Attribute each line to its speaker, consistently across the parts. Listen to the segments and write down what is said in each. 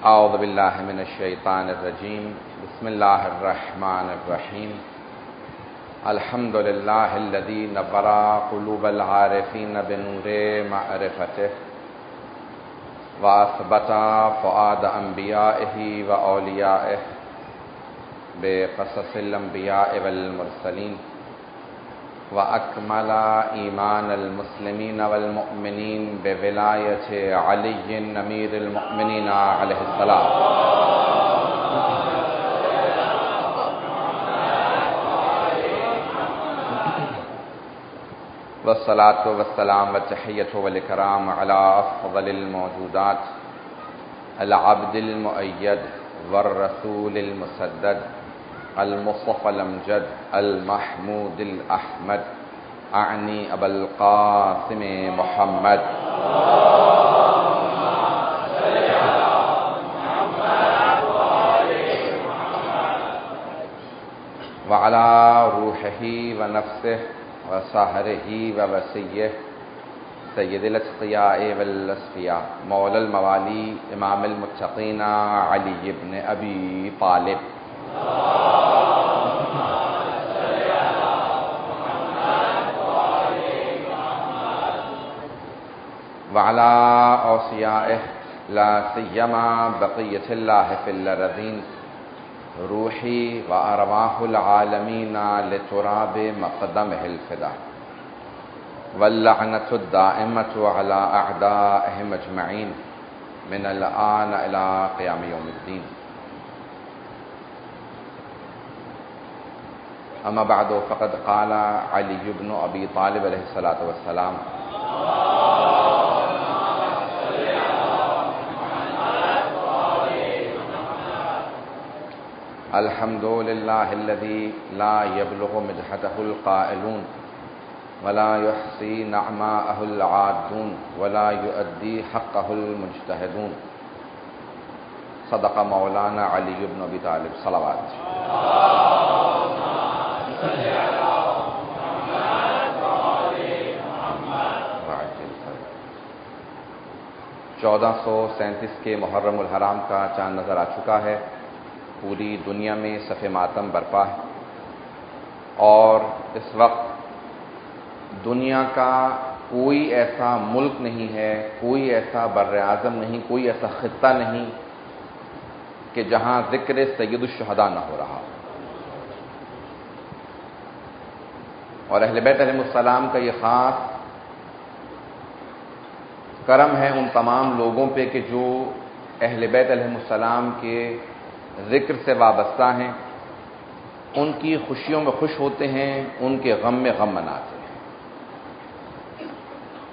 Speaker 1: اعوذ باللہ من الشیطان الرجیم بسم اللہ الرحمن الرحیم الحمد للہ الذی نور قلوب العارفین بنور معرفتہ واثبت فؤاد انبیائہ واولیائہ بقصص الانبیاء والمرسلین وأكمل إيمان المسلمين والمؤمنين بولاية علي أمير المؤمنين عليه السلام والصلاة والسلام والتحية والإكرام على أفضل الموجودات العبد المؤيد والرسول المسدد المصطفى الامجد المحمود الاحمد اعنی ابا القاسم محمد وعلى روحه ونفسه وسهره ووصيه سید الاتقیاء والاصفیاء مولا الموالی امام المتقین علی بن ابی طالب وعلى أوصيائه لا سيما بقية الله في الأرضين روحي وأرواح العالمين لتراب مقدمه الفداء واللعنة الدائمة على أعدائهم أجمعين من الآن إلى قيام يوم الدين. أما بعد فقد قال علي بن أبي طالب عليه الصلاة والسلام الحمد لله الذي لا يبلغ مدحته القائلون ولا يحصي نعماءه العادون ولا يؤدي حقه المجتهدون. صدق مولانا علي بن أبي طالب صلوات. 1437 کے محرم الحرام کا چاند نظر آ چکا ہے. پوری دنیا میں صف ماتم برپا ہے اور اس وقت دنیا کا کوئی ایسا ملک نہیں ہے، کوئی ایسا بر اعظم نہیں، کوئی ایسا خطہ نہیں کہ جہاں ذکر سید الشہداء نہ ہو رہا. اور اہل بیت علیہ السلام کا یہ خاص کرم ہے ان تمام لوگوں پہ کہ جو اہل بیت علیہ السلام کے ذکر سے وابستہ ہیں، ان کی خوشیوں میں خوش ہوتے ہیں، ان کے غم میں غم مناتے ہیں،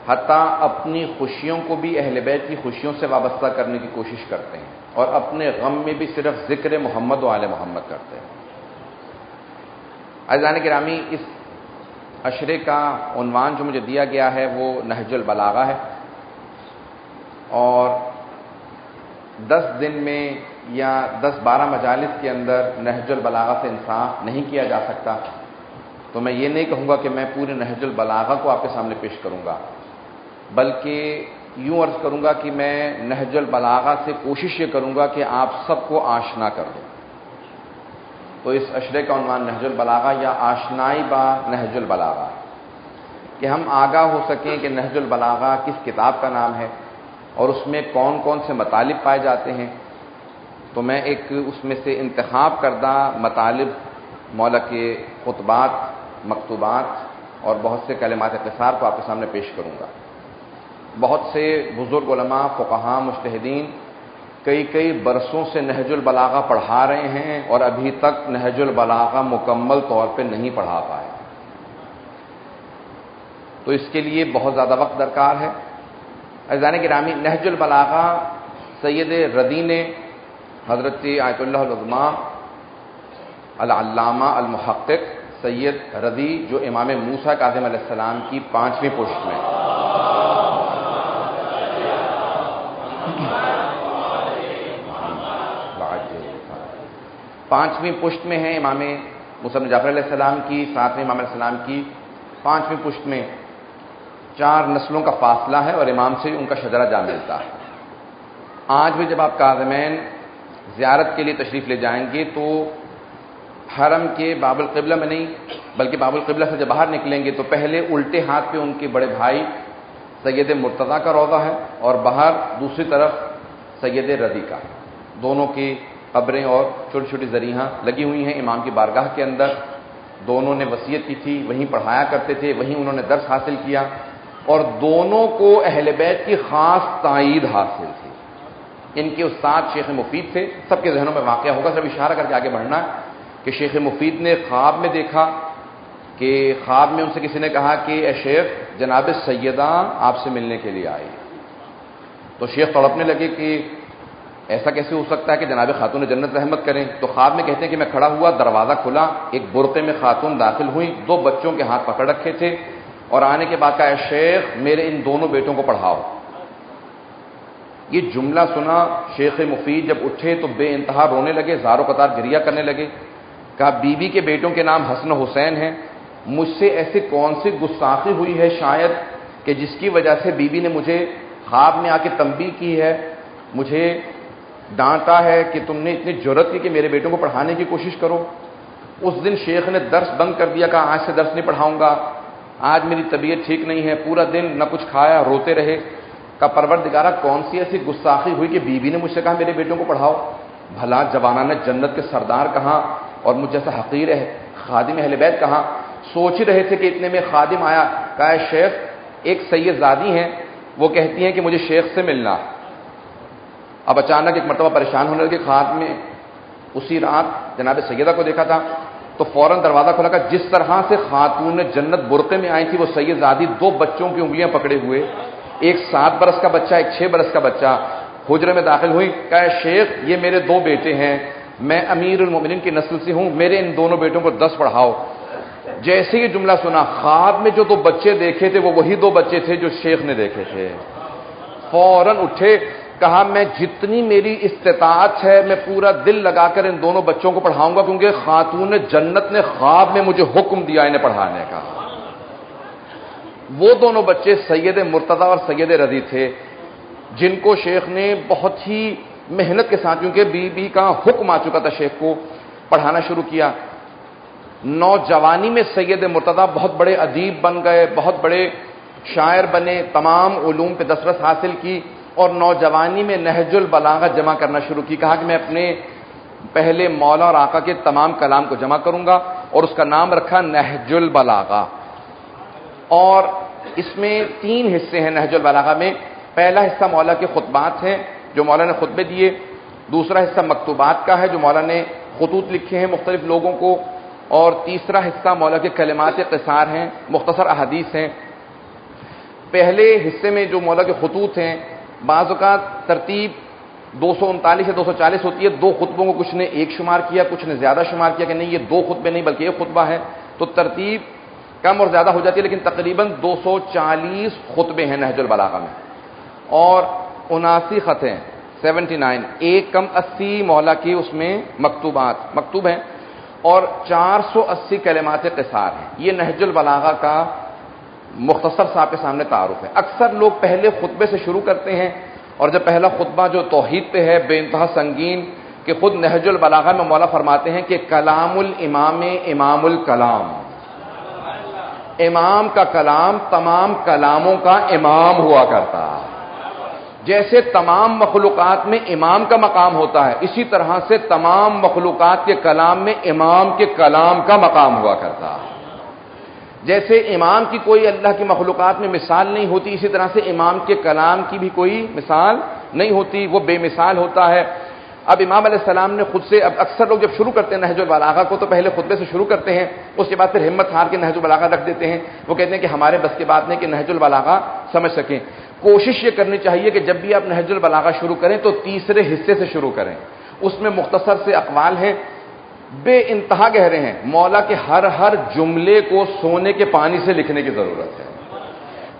Speaker 1: حتیٰ اپنی خوشیوں کو بھی اہل بیت کی خوشیوں سے وابستہ کرنے کی کوشش کرتے ہیں اور اپنے غم میں بھی صرف ذکر محمد و آل محمد کرتے ہیں. عزیزان گرامی، اس عشرے کا عنوان جو مجھے دیا گیا ہے وہ نہج البلاغہ ہے، اور 10 دن میں یا 10-12 مجالس کے اندر نہج البلاغہ سے انصاف نہیں کیا جا سکتا. تو میں یہ نہیں کہوں گا کہ میں پورے نہج البلاغہ کو آپ کے سامنے پیش کروں گا، بلکہ یوں عرض کروں گا کہ میں نہج البلاغہ سے کوشش یہ کروں گا کہ آپ سب کو آشنا کر دوں. تو اس عشرے کا عنوان نہج البلاغہ یا آشنائی با نہج البلاغہ، کہ ہم آگاہ ہو سکیں کہ نہج البلاغہ کس کتاب کا نام ہے اور اس میں کون کون سے مطالب پائے جاتے ہیں. تو میں ایک اس میں سے انتخاب کردہ مطالب، مولا کے خطبات، مکتوبات اور بہت سے کلمات قصار کو آپ کے سامنے پیش کروں گا. بہت سے بزرگ علماء، فقہاء، مجتہدین کئی برسوں سے نہج البلاغہ پڑھا رہے ہیں اور ابھی تک نہج البلاغہ مکمل طور پہ نہیں پڑھا پائے. تو اس کے لیے بہت زیادہ وقت درکار ہے. عزیزان گرامی، نہج البلاغہ سید ردی نے، حضرت آیت اللہ العظمیٰ العلامہ المحقق سید ردی، جو امام موسیٰ کاظم علیہ السلام کی 5ویں پشت میں ہیں، امام موسیٰ بن جعفر علیہ السلام کی 7ویں امام علیہ السلام کی 5ویں پشت میں 4 نسلوں کا فاصلہ ہے اور امام سے ان کا شجرہ جا ملتا ہے. آج بھی جب آپ کاظمین زیارت کے لیے تشریف لے جائیں گے تو حرم کے باب القبلہ میں نہیں بلکہ باب القبلہ سے جب باہر نکلیں گے تو پہلے الٹے ہاتھ پہ ان کے بڑے بھائی سید مرتضیٰ کا روضہ ہے اور باہر دوسری طرف سید رضی کا، دونوں کی قبریں اور چھوٹی چھوٹی ذریحاں لگی ہوئی ہیں امام کی بارگاہ کے اندر۔ دونوں نے وصیت کی تھی، وہیں پڑھایا کرتے تھے، وہیں انہوں نے درس حاصل کیا، اور دونوں کو اہل بیت کی خاص تائید حاصل تھی۔ ان کے استاد شیخ مفید تھے، سب کے ذہنوں میں واقعہ ہوگا، صرف اشارہ کر کے آگے بڑھنا ہے کہ شیخ مفید نے خواب میں دیکھا کہ خواب میں ان سے کسی نے کہا کہ اے شیخ جناب سیدہ آپ سے ملنے کے لیے آئی، تو شیخ تڑپنے لگے کہ ایسا کیسے ہو سکتا ہے کہ جناب خاتون جنت رحمت کریں۔ تو خواب میں کہتے ہیں کہ میں کھڑا ہوا، دروازہ کھلا، ایک برقعے میں خاتون داخل ہوئی، 2 بچوں کے ہاتھ پکڑ رکھے تھے، اور آنے کے بعد کہا اے شیخ میرے ان دونوں بیٹوں کو پڑھاؤ۔ یہ جملہ سنا شیخ مفید جب اٹھے تو بے انتہا رونے لگے، زار و قطار گریہ کرنے لگے۔ کہا بی بی کے بیٹوں کے نام حسن و حسین ہیں، مجھ سے ایسی کون سی گستاخی ہوئی ہے شاید کہ جس کی وجہ سے بی بی نے مجھے خواب میں آ کے تنبیہ کی ہے، مجھے ڈانٹا ہے کہ تم نے اتنی جرأت کی کہ میرے بیٹوں کو پڑھانے کی کوشش کرو۔ اس دن شیخ نے درس بند کر دیا، کہا آج سے درس نہیں پڑھاؤں گا، آج میری طبیعت ٹھیک نہیں ہے، پورا دن نہ کچھ کھایا، روتے رہے۔ کا پروردگارہ کون سی ایسی گستاخی ہوئی کہ بیوی نے مجھ سے کہا میرے بیٹوں کو پڑھاؤ؟ بھلا جوانان جنت کے سردار کہاں اور مجھ جیسا حقیر ہے خادم اہل بیت کہاں؟ سوچ ہی رہے تھے کہ اتنے میں خادم آیا، کہا اے شیخ ایک سید زادی ہیں، وہ کہتی ہیں کہ مجھے شیخ سے ملنا۔ اب اچانک ایک مرتبہ پریشان ہونے لگے، خواب میں اسی رات جناب سیدہ کو دیکھا تھا تو فوراً دروازہ کھولا، کہ جس طرح سے خاتون جنت برقعے میں آئی تھی وہ سید زادی 2 بچوں کی انگلیاں پکڑے ہوئے، ایک 7 برس کا بچہ، ایک 6 برس کا بچہ، حجرے میں داخل ہوئی۔ کہا اے شیخ یہ میرے 2 بیٹے ہیں، میں امیر المومنین کی نسل سے ہوں، میرے ان دونوں بیٹوں کو 10 پڑھاؤ۔ جیسے یہ جملہ سنا، خواب میں جو 2 بچے دیکھے تھے وہ وہی 2 بچے تھے جو شیخ نے دیکھے تھے۔ فوراً اٹھے، کہا میں جتنی میری استطاعت ہے میں پورا دل لگا کر ان دونوں بچوں کو پڑھاؤں گا، کیونکہ خاتون جنت نے خواب میں مجھے حکم دیا انہیں پڑھانے کا۔ وہ دونوں بچے سید مرتضیٰ اور سید رضی تھے، جن کو شیخ نے بہت ہی محنت کے ساتھ، کیونکہ بی بی کا حکم آ چکا تھا، شیخ کو پڑھانا شروع کیا۔ نوجوانی میں سید مرتضیٰ بہت بڑے ادیب بن گئے، بہت بڑے شاعر بنے، تمام علوم پہ دسترس حاصل کی، اور نوجوانی میں نہج البلاغہ جمع کرنا شروع کی۔ کہا کہ میں اپنے پہلے مولا اور آقا کے تمام کلام کو جمع کروں گا، اور اس کا نام رکھا نہج البلاغہ۔ اور اس میں 3 حصے ہیں نہج البلاغہ میں۔ پہلا حصہ مولا کے خطبات ہیں جو مولا نے خطبے دیے، دوسرا حصہ مکتوبات کا ہے جو مولا نے خطوط لکھے ہیں مختلف لوگوں کو، اور تیسرا حصہ مولا کے کلمات قصار ہیں، مختصر احادیث ہیں۔ پہلے حصے میں جو مولا کے خطوط ہیں، بعض اوقات ترتیب 239 یا 240 ہوتی ہے، 2 خطبوں کو کچھ نے ایک شمار کیا، کچھ نے زیادہ شمار کیا کہ نہیں یہ 2 خطبے نہیں بلکہ ایک خطبہ ہے، تو ترتیب کم اور زیادہ ہو جاتی ہے، لیکن تقریباً 240 خطبے ہیں نہج البلاغہ میں، اور 79 خط ہیں، 79، 1 کم 80 مولا کی اس میں مکتوبات مکتوب ہیں، اور 480 کلمات قصار ہیں۔ یہ نہج البلاغہ کا مختصر صاحب کے سامنے تعارف ہے۔ اکثر لوگ پہلے خطبے سے شروع کرتے ہیں، اور جب پہلا خطبہ جو توحید پہ ہے بے انتہا سنگین، کہ خود نہج البلاغہ میں مولا فرماتے ہیں کہ کلام الامام امام الکلام، امام کا کلام تمام کلاموں کا امام ہوا کرتا ہے۔ جیسے تمام مخلوقات میں امام کا مقام ہوتا ہے، اسی طرح سے تمام مخلوقات کے کلام میں امام کے کلام کا مقام ہوا کرتا ہے۔ جیسے امام کی کوئی اللہ کی مخلوقات میں مثال نہیں ہوتی، اسی طرح سے امام کے کلام کی بھی کوئی مثال نہیں ہوتی، وہ بے مثال ہوتا ہے۔ اب امام علیہ السلام نے خود سے، اب اکثر لوگ جب شروع کرتے ہیں نہج البلاغہ کو تو پہلے خطبے سے شروع کرتے ہیں، اس کے بعد پھر ہمت ہار کے نہج البلاغہ رکھ دیتے ہیں۔ وہ کہتے ہیں کہ ہمارے بس کی بات نہیں کہ نہج البلاغہ سمجھ سکیں۔ کوشش یہ کرنی چاہیے کہ جب بھی آپ نہج البلاغہ شروع کریں تو تیسرے حصے سے شروع کریں، اس میں مختصر سے اقوال ہیں، بے انتہا گہرے ہیں، مولا کے ہر جملے کو سونے کے پانی سے لکھنے کی ضرورت ہے،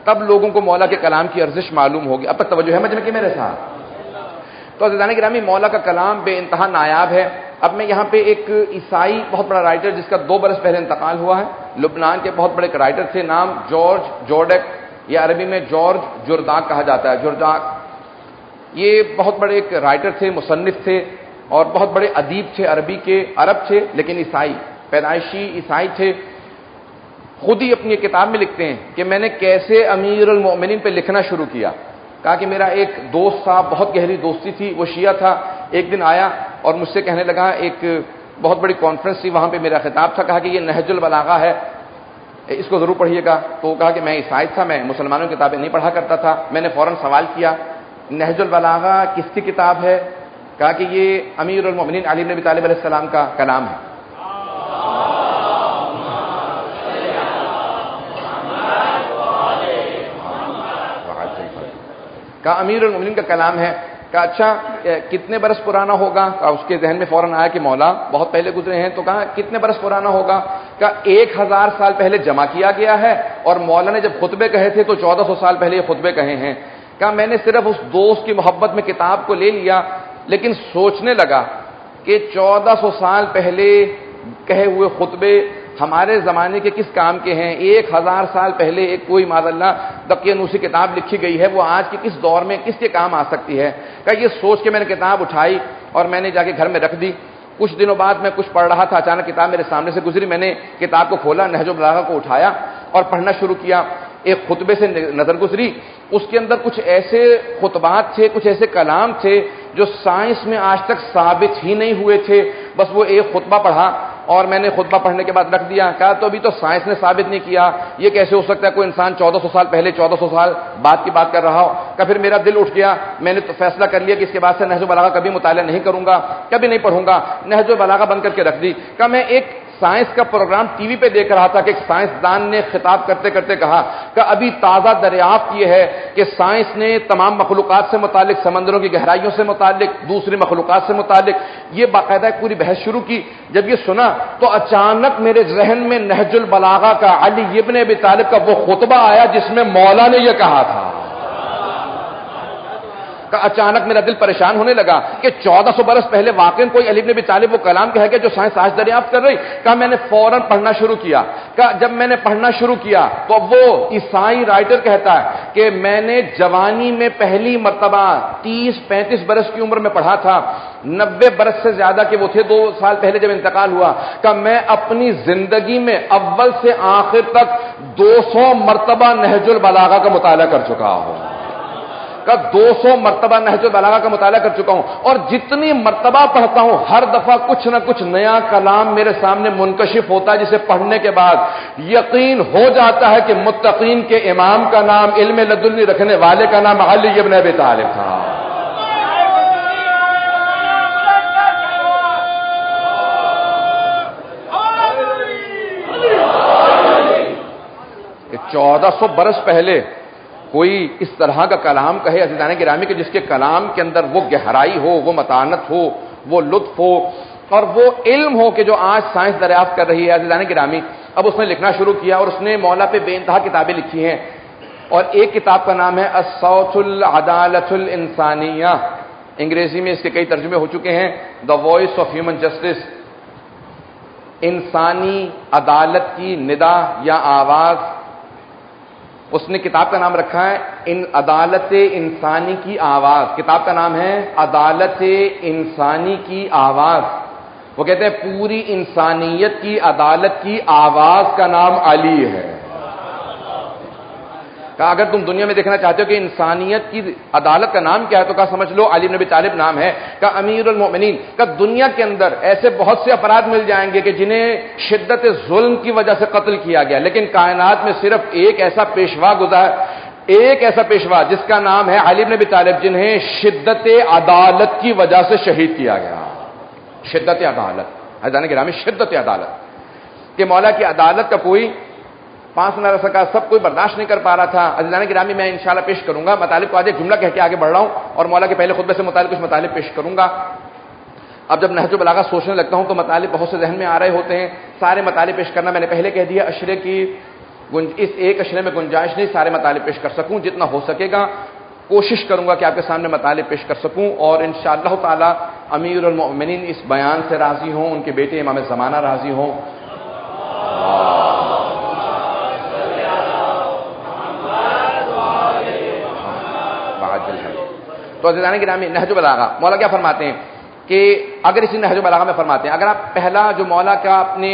Speaker 1: تب لوگوں کو مولا کے کلام کی ارزش معلوم ہوگی۔ اب تک توجہ ہے مجمع کی میرے ساتھ؟ تو عزیزان گرامی، مولا کا کلام بے انتہا نایاب ہے۔ اب میں یہاں پہ ایک عیسائی بہت بڑا رائٹر جس کا 2 برس پہلے انتقال ہوا ہے، لبنان کے بہت بڑے رائٹر تھے، نام جارج جورڈک، یا عربی میں جارج جرداق کہا جاتا ہے، جرداق۔ یہ بہت بڑے ایک رائٹر تھے، مصنف تھے اور بہت بڑے ادیب تھے، عربی کے، عرب تھے لیکن عیسائی، پیدائشی عیسائی تھے۔ خود ہی اپنی کتاب میں لکھتے ہیں کہ میں نے کیسے امیر المؤمنین پہ لکھنا شروع کیا۔ کہا کہ میرا ایک دوست صاحب، بہت گہری دوستی تھی، وہ شیعہ تھا، ایک دن آیا اور مجھ سے کہنے لگا، ایک بہت بڑی کانفرنس تھی، وہاں پہ میرا خطاب تھا، کہا کہ یہ نہج البلاغہ ہے، اس کو ضرور پڑھیے گا۔ تو کہا کہ میں عیسائی تھا، میں مسلمانوں کی کتابیں نہیں پڑھا کرتا تھا۔ میں نے فوراً سوال کیا، نہج البلاغہ کس کی کتاب ہے؟ کہا کہ یہ امیر المؤمنین علی بن ابی طالب علیہ السلام کا کلام ہے۔ کہا امیر المؤمنین کا کلام ہے۔ کہا اچھا کتنے برس پرانا ہوگا؟ کہا اس کے ذہن میں فوراً آیا کہ مولا بہت پہلے گزرے ہیں، تو کہا کتنے برس پرانا ہوگا؟ کہا 1000 سال پہلے جمع کیا گیا ہے، اور مولا نے جب خطبے کہے تھے تو 1400 سال پہلے یہ خطبے کہے ہیں۔ کہا میں نے صرف اس دوست کی محبت میں کتاب کو لے لیا، لیکن سوچنے لگا کہ 1400 سال پہلے کہے ہوئے خطبے ہمارے زمانے کے کس کام کے ہیں؟ 1000 سال پہلے ایک کوئی معاذ اللہ دقیانوسی کتاب لکھی گئی ہے، وہ آج کے کس دور میں کس کے کام آ سکتی ہے؟ کہ یہ سوچ کے میں نے کتاب اٹھائی اور میں نے جا کے گھر میں رکھ دی۔ کچھ دنوں بعد میں کچھ پڑھ رہا تھا، اچانک کتاب میرے سامنے سے گزری، میں نے کتاب کو کھولا، نہج البلاغہ کو اٹھایا اور پڑھنا شروع کیا۔ ایک خطبے سے نظر گزری، اس کے اندر کچھ ایسے خطبات تھے، کچھ ایسے کلام تھے جو سائنس میں آج تک ثابت ہی نہیں ہوئے تھے۔ بس وہ ایک خطبہ پڑھا اور میں نے خطبہ پڑھنے کے بعد رکھ دیا۔ کہا تو ابھی تو سائنس نے ثابت نہیں کیا، یہ کیسے ہو سکتا ہے کوئی انسان 1400 سال پہلے 1400 سال بعد کی بات کر رہا ہو؟ کہ پھر میرا دل اٹھ گیا، میں نے تو فیصلہ کر لیا کہ اس کے بعد سے نہج البلاغہ کبھی مطالعہ نہیں کروں گا، کبھی نہیں پڑھوں گا۔ نہج البلاغہ بند کر کے رکھ دی۔ کہ میں ایک سائنس کا پروگرام ٹی وی پہ دیکھ رہا تھا کہ ایک سائنسدان نے خطاب کرتے کرتے کہا کہ ابھی تازہ دریافت یہ ہے کہ سائنس نے تمام مخلوقات سے متعلق، سمندروں کی گہرائیوں سے متعلق، دوسری مخلوقات سے متعلق یہ باقاعدہ ایک پوری بحث شروع کی۔ جب یہ سنا تو اچانک میرے ذہن میں نہج البلاغہ کا علی ابن ابی طالب کا وہ خطبہ آیا جس میں مولا نے یہ کہا تھا۔ اچانک میرا دل پریشان ہونے لگا کہ 1400 برس پہلے واقعی کوئی علی بن ابی طالب وہ کلام کہہ گیا جو سائنس آج دریافت کر رہی۔ کہا میں نے فوراً پڑھنا شروع کیا۔ کہا جب میں نے پڑھنا شروع کیا تو وہ عیسائی رائٹر کہتا ہے کہ میں نے جوانی میں پہلی مرتبہ 30-35 برس کی عمر میں پڑھا تھا، 90 برس سے زیادہ کے وہ تھے 2 سال پہلے جب انتقال ہوا۔ کہ میں اپنی زندگی میں اول سے آخر تک 200 مرتبہ نہج البلاغہ کا مطالعہ کر چکا ہوں۔ کا 200 مرتبہ نہج البلاغہ کا مطالعہ کر چکا ہوں، اور جتنی مرتبہ پڑھتا ہوں ہر دفعہ کچھ نہ کچھ نیا کلام میرے سامنے منکشف ہوتا ہے، جسے پڑھنے کے بعد یقین ہو جاتا ہے کہ متقین کے امام کا نام، علم لدنی رکھنے والے کا نام علی ابن ابی طالب تھا۔ 1400 برس پہلے کوئی اس طرح کا کلام کہے عزیزان گرامی کہ جس کے کلام کے اندر وہ گہرائی ہو، وہ متانت ہو، وہ لطف ہو اور وہ علم ہو کہ جو آج سائنس دریافت کر رہی ہے عزیزان گرامی۔ اب اس نے لکھنا شروع کیا اور اس نے مولا پہ بے انتہا کتابیں لکھی ہیں، اور ایک کتاب کا نام ہے الصوت العدالت الانسانیہ، انگریزی میں اس کے کئی ترجمے ہو چکے ہیں، the voice of human justice, انسانی عدالت کی ندا یا آواز۔ اس نے کتاب کا نام رکھا ہے عدالت انسانی کی آواز۔ کتاب کا نام ہے عدالت انسانی کی آواز۔ وہ کہتے ہیں پوری انسانیت کی عدالت کی آواز کا نام علی ہے۔ کہا اگر تم دنیا میں دیکھنا چاہتے ہو کہ انسانیت کی عدالت کا نام کیا ہے تو کہا سمجھ لو علی بن ابی طالب نام ہے۔ کہا امیر المؤمنین، کہا دنیا کے اندر ایسے بہت سے افراد مل جائیں گے کہ جنہیں شدت ظلم کی وجہ سے قتل کیا گیا، لیکن کائنات میں صرف ایک ایسا پیشوا گزرا، ایک ایسا پیشوا جس کا نام ہے علی بن ابی طالب، جنہیں شدت عدالت کی وجہ سے شہید کیا گیا۔ شدت عدالت، عزیزان گرامی، شدت عدالت کہ مولا کی عدالت کا کوئی پانچ نہ رہ سکا، سب کوئی برداشت نہیں کر پا رہا تھا۔ عزیزان گرامی میں انشاءاللہ پیش کروں گا مطالب کو، آج ایک جملہ کہہ کے آگے بڑھ رہا ہوں اور مولا کے پہلے خطبے سے متعلق کچھ مطالب پیش کروں گا۔ اب جب نہج البلاغہ سوچنے لگتا ہوں تو مطالب بہت سے ذہن میں آ رہے ہوتے ہیں، سارے مطالب پیش کرنا میں نے پہلے کہہ دیا، اشرے کی اس ایک اشرے میں گنجائش نہیں سارے مطالب پیش کر سکوں، جتنا ہو سکے گا کوشش کروں گا کہ آپ کے سامنے مطالب پیش کر سکوں، اور انشاءاللہ تعالی امیر المؤمنین اس بیان سے راضی ہوں، ان کے بیٹے امام زمانہ راضی ہوں۔ تو عزیزان گرامی نہج البلاغہ مولا کیا فرماتے ہیں کہ اگر اسی نہج البلاغہ میں فرماتے ہیں، اگر آپ پہلا جو مولا کا اپنے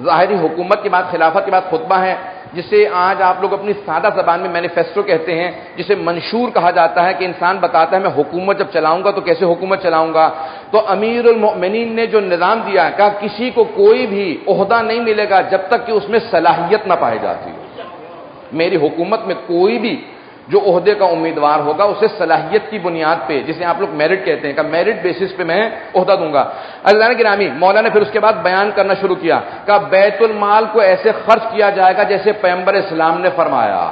Speaker 1: ظاہری حکومت کے بعد خلافت کے بعد خطبہ ہے، جسے آج آپ لوگ اپنی سادہ زبان میں مینیفیسٹو کہتے ہیں، جسے منشور کہا جاتا ہے کہ انسان بتاتا ہے میں حکومت جب چلاؤں گا تو کیسے حکومت چلاؤں گا، تو امیر المؤمنین نے جو نظام دیا ہے، کہا کسی کو کوئی بھی عہدہ نہیں ملے گا جب تک کہ اس میں صلاحیت نہ پائی جاتی ہو۔ میری حکومت میں کوئی بھی جو عہدے کا امیدوار ہوگا اسے صلاحیت کی بنیاد پہ، جسے آپ لوگ میرٹ کہتے ہیں، کہ میرٹ بیسس پہ میں عہدہ دوں گا۔ عزیزان گرامی مولا نے پھر اس کے بعد بیان کرنا شروع کیا کہ بیت المال کو ایسے خرچ کیا جائے گا جیسے پیغمبر اسلام نے فرمایا،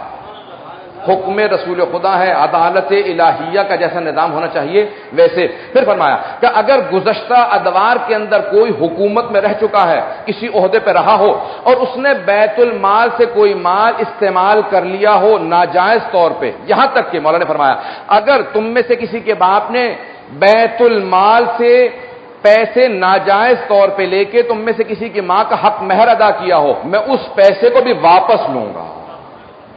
Speaker 1: حکم رسول خدا ہے، عدالت الہیہ کا جیسا نظام ہونا چاہیے ویسے۔ پھر فرمایا کہ اگر گزشتہ ادوار کے اندر کوئی حکومت میں رہ چکا ہے، کسی عہدے پہ رہا ہو، اور اس نے بیت المال سے کوئی مال استعمال کر لیا ہو ناجائز طور پہ، یہاں تک کہ مولا نے فرمایا اگر تم میں سے کسی کے باپ نے بیت المال سے پیسے ناجائز طور پہ لے کے تم میں سے کسی کی ماں کا حق مہر ادا کیا ہو، میں اس پیسے کو بھی واپس لوں گا۔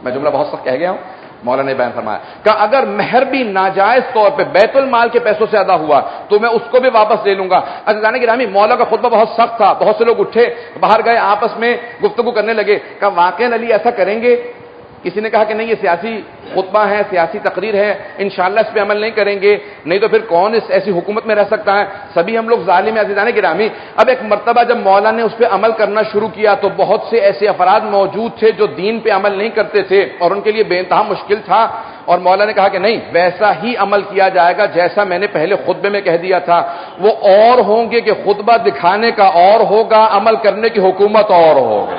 Speaker 1: میں جملہ بہت سخت کہہ گیا ہوں، مولا نے بیان فرمایا کہ اگر مہر بھی ناجائز طور پہ بیت المال کے پیسوں سے ادا ہوا تو میں اس کو بھی واپس لے لوں گا۔ عزیزان گرامی مولا کا خطبہ بہت سخت تھا، بہت سے لوگ اٹھے باہر گئے، آپس میں گفتگو کرنے لگے کہ واقعی علی ایسا کریں گے؟ کسی نے کہا کہ نہیں، یہ سیاسی خطبہ ہے، سیاسی تقریر ہے، انشاءاللہ اس پہ عمل نہیں کریں گے، نہیں تو پھر کون اس ایسی حکومت میں رہ سکتا ہے، سبھی ہم لوگ ظالم ہیں۔ عزیزان گرامی اب ایک مرتبہ جب مولا نے اس پہ عمل کرنا شروع کیا تو بہت سے ایسے افراد موجود تھے جو دین پہ عمل نہیں کرتے تھے اور ان کے لیے بے انتہا مشکل تھا، اور مولا نے کہا کہ نہیں، ویسا ہی عمل کیا جائے گا جیسا میں نے پہلے خطبے میں کہہ دیا تھا۔ وہ اور ہوں گے کہ خطبہ دکھانے کا اور ہوگا، عمل کرنے کی حکومت اور ہوگی۔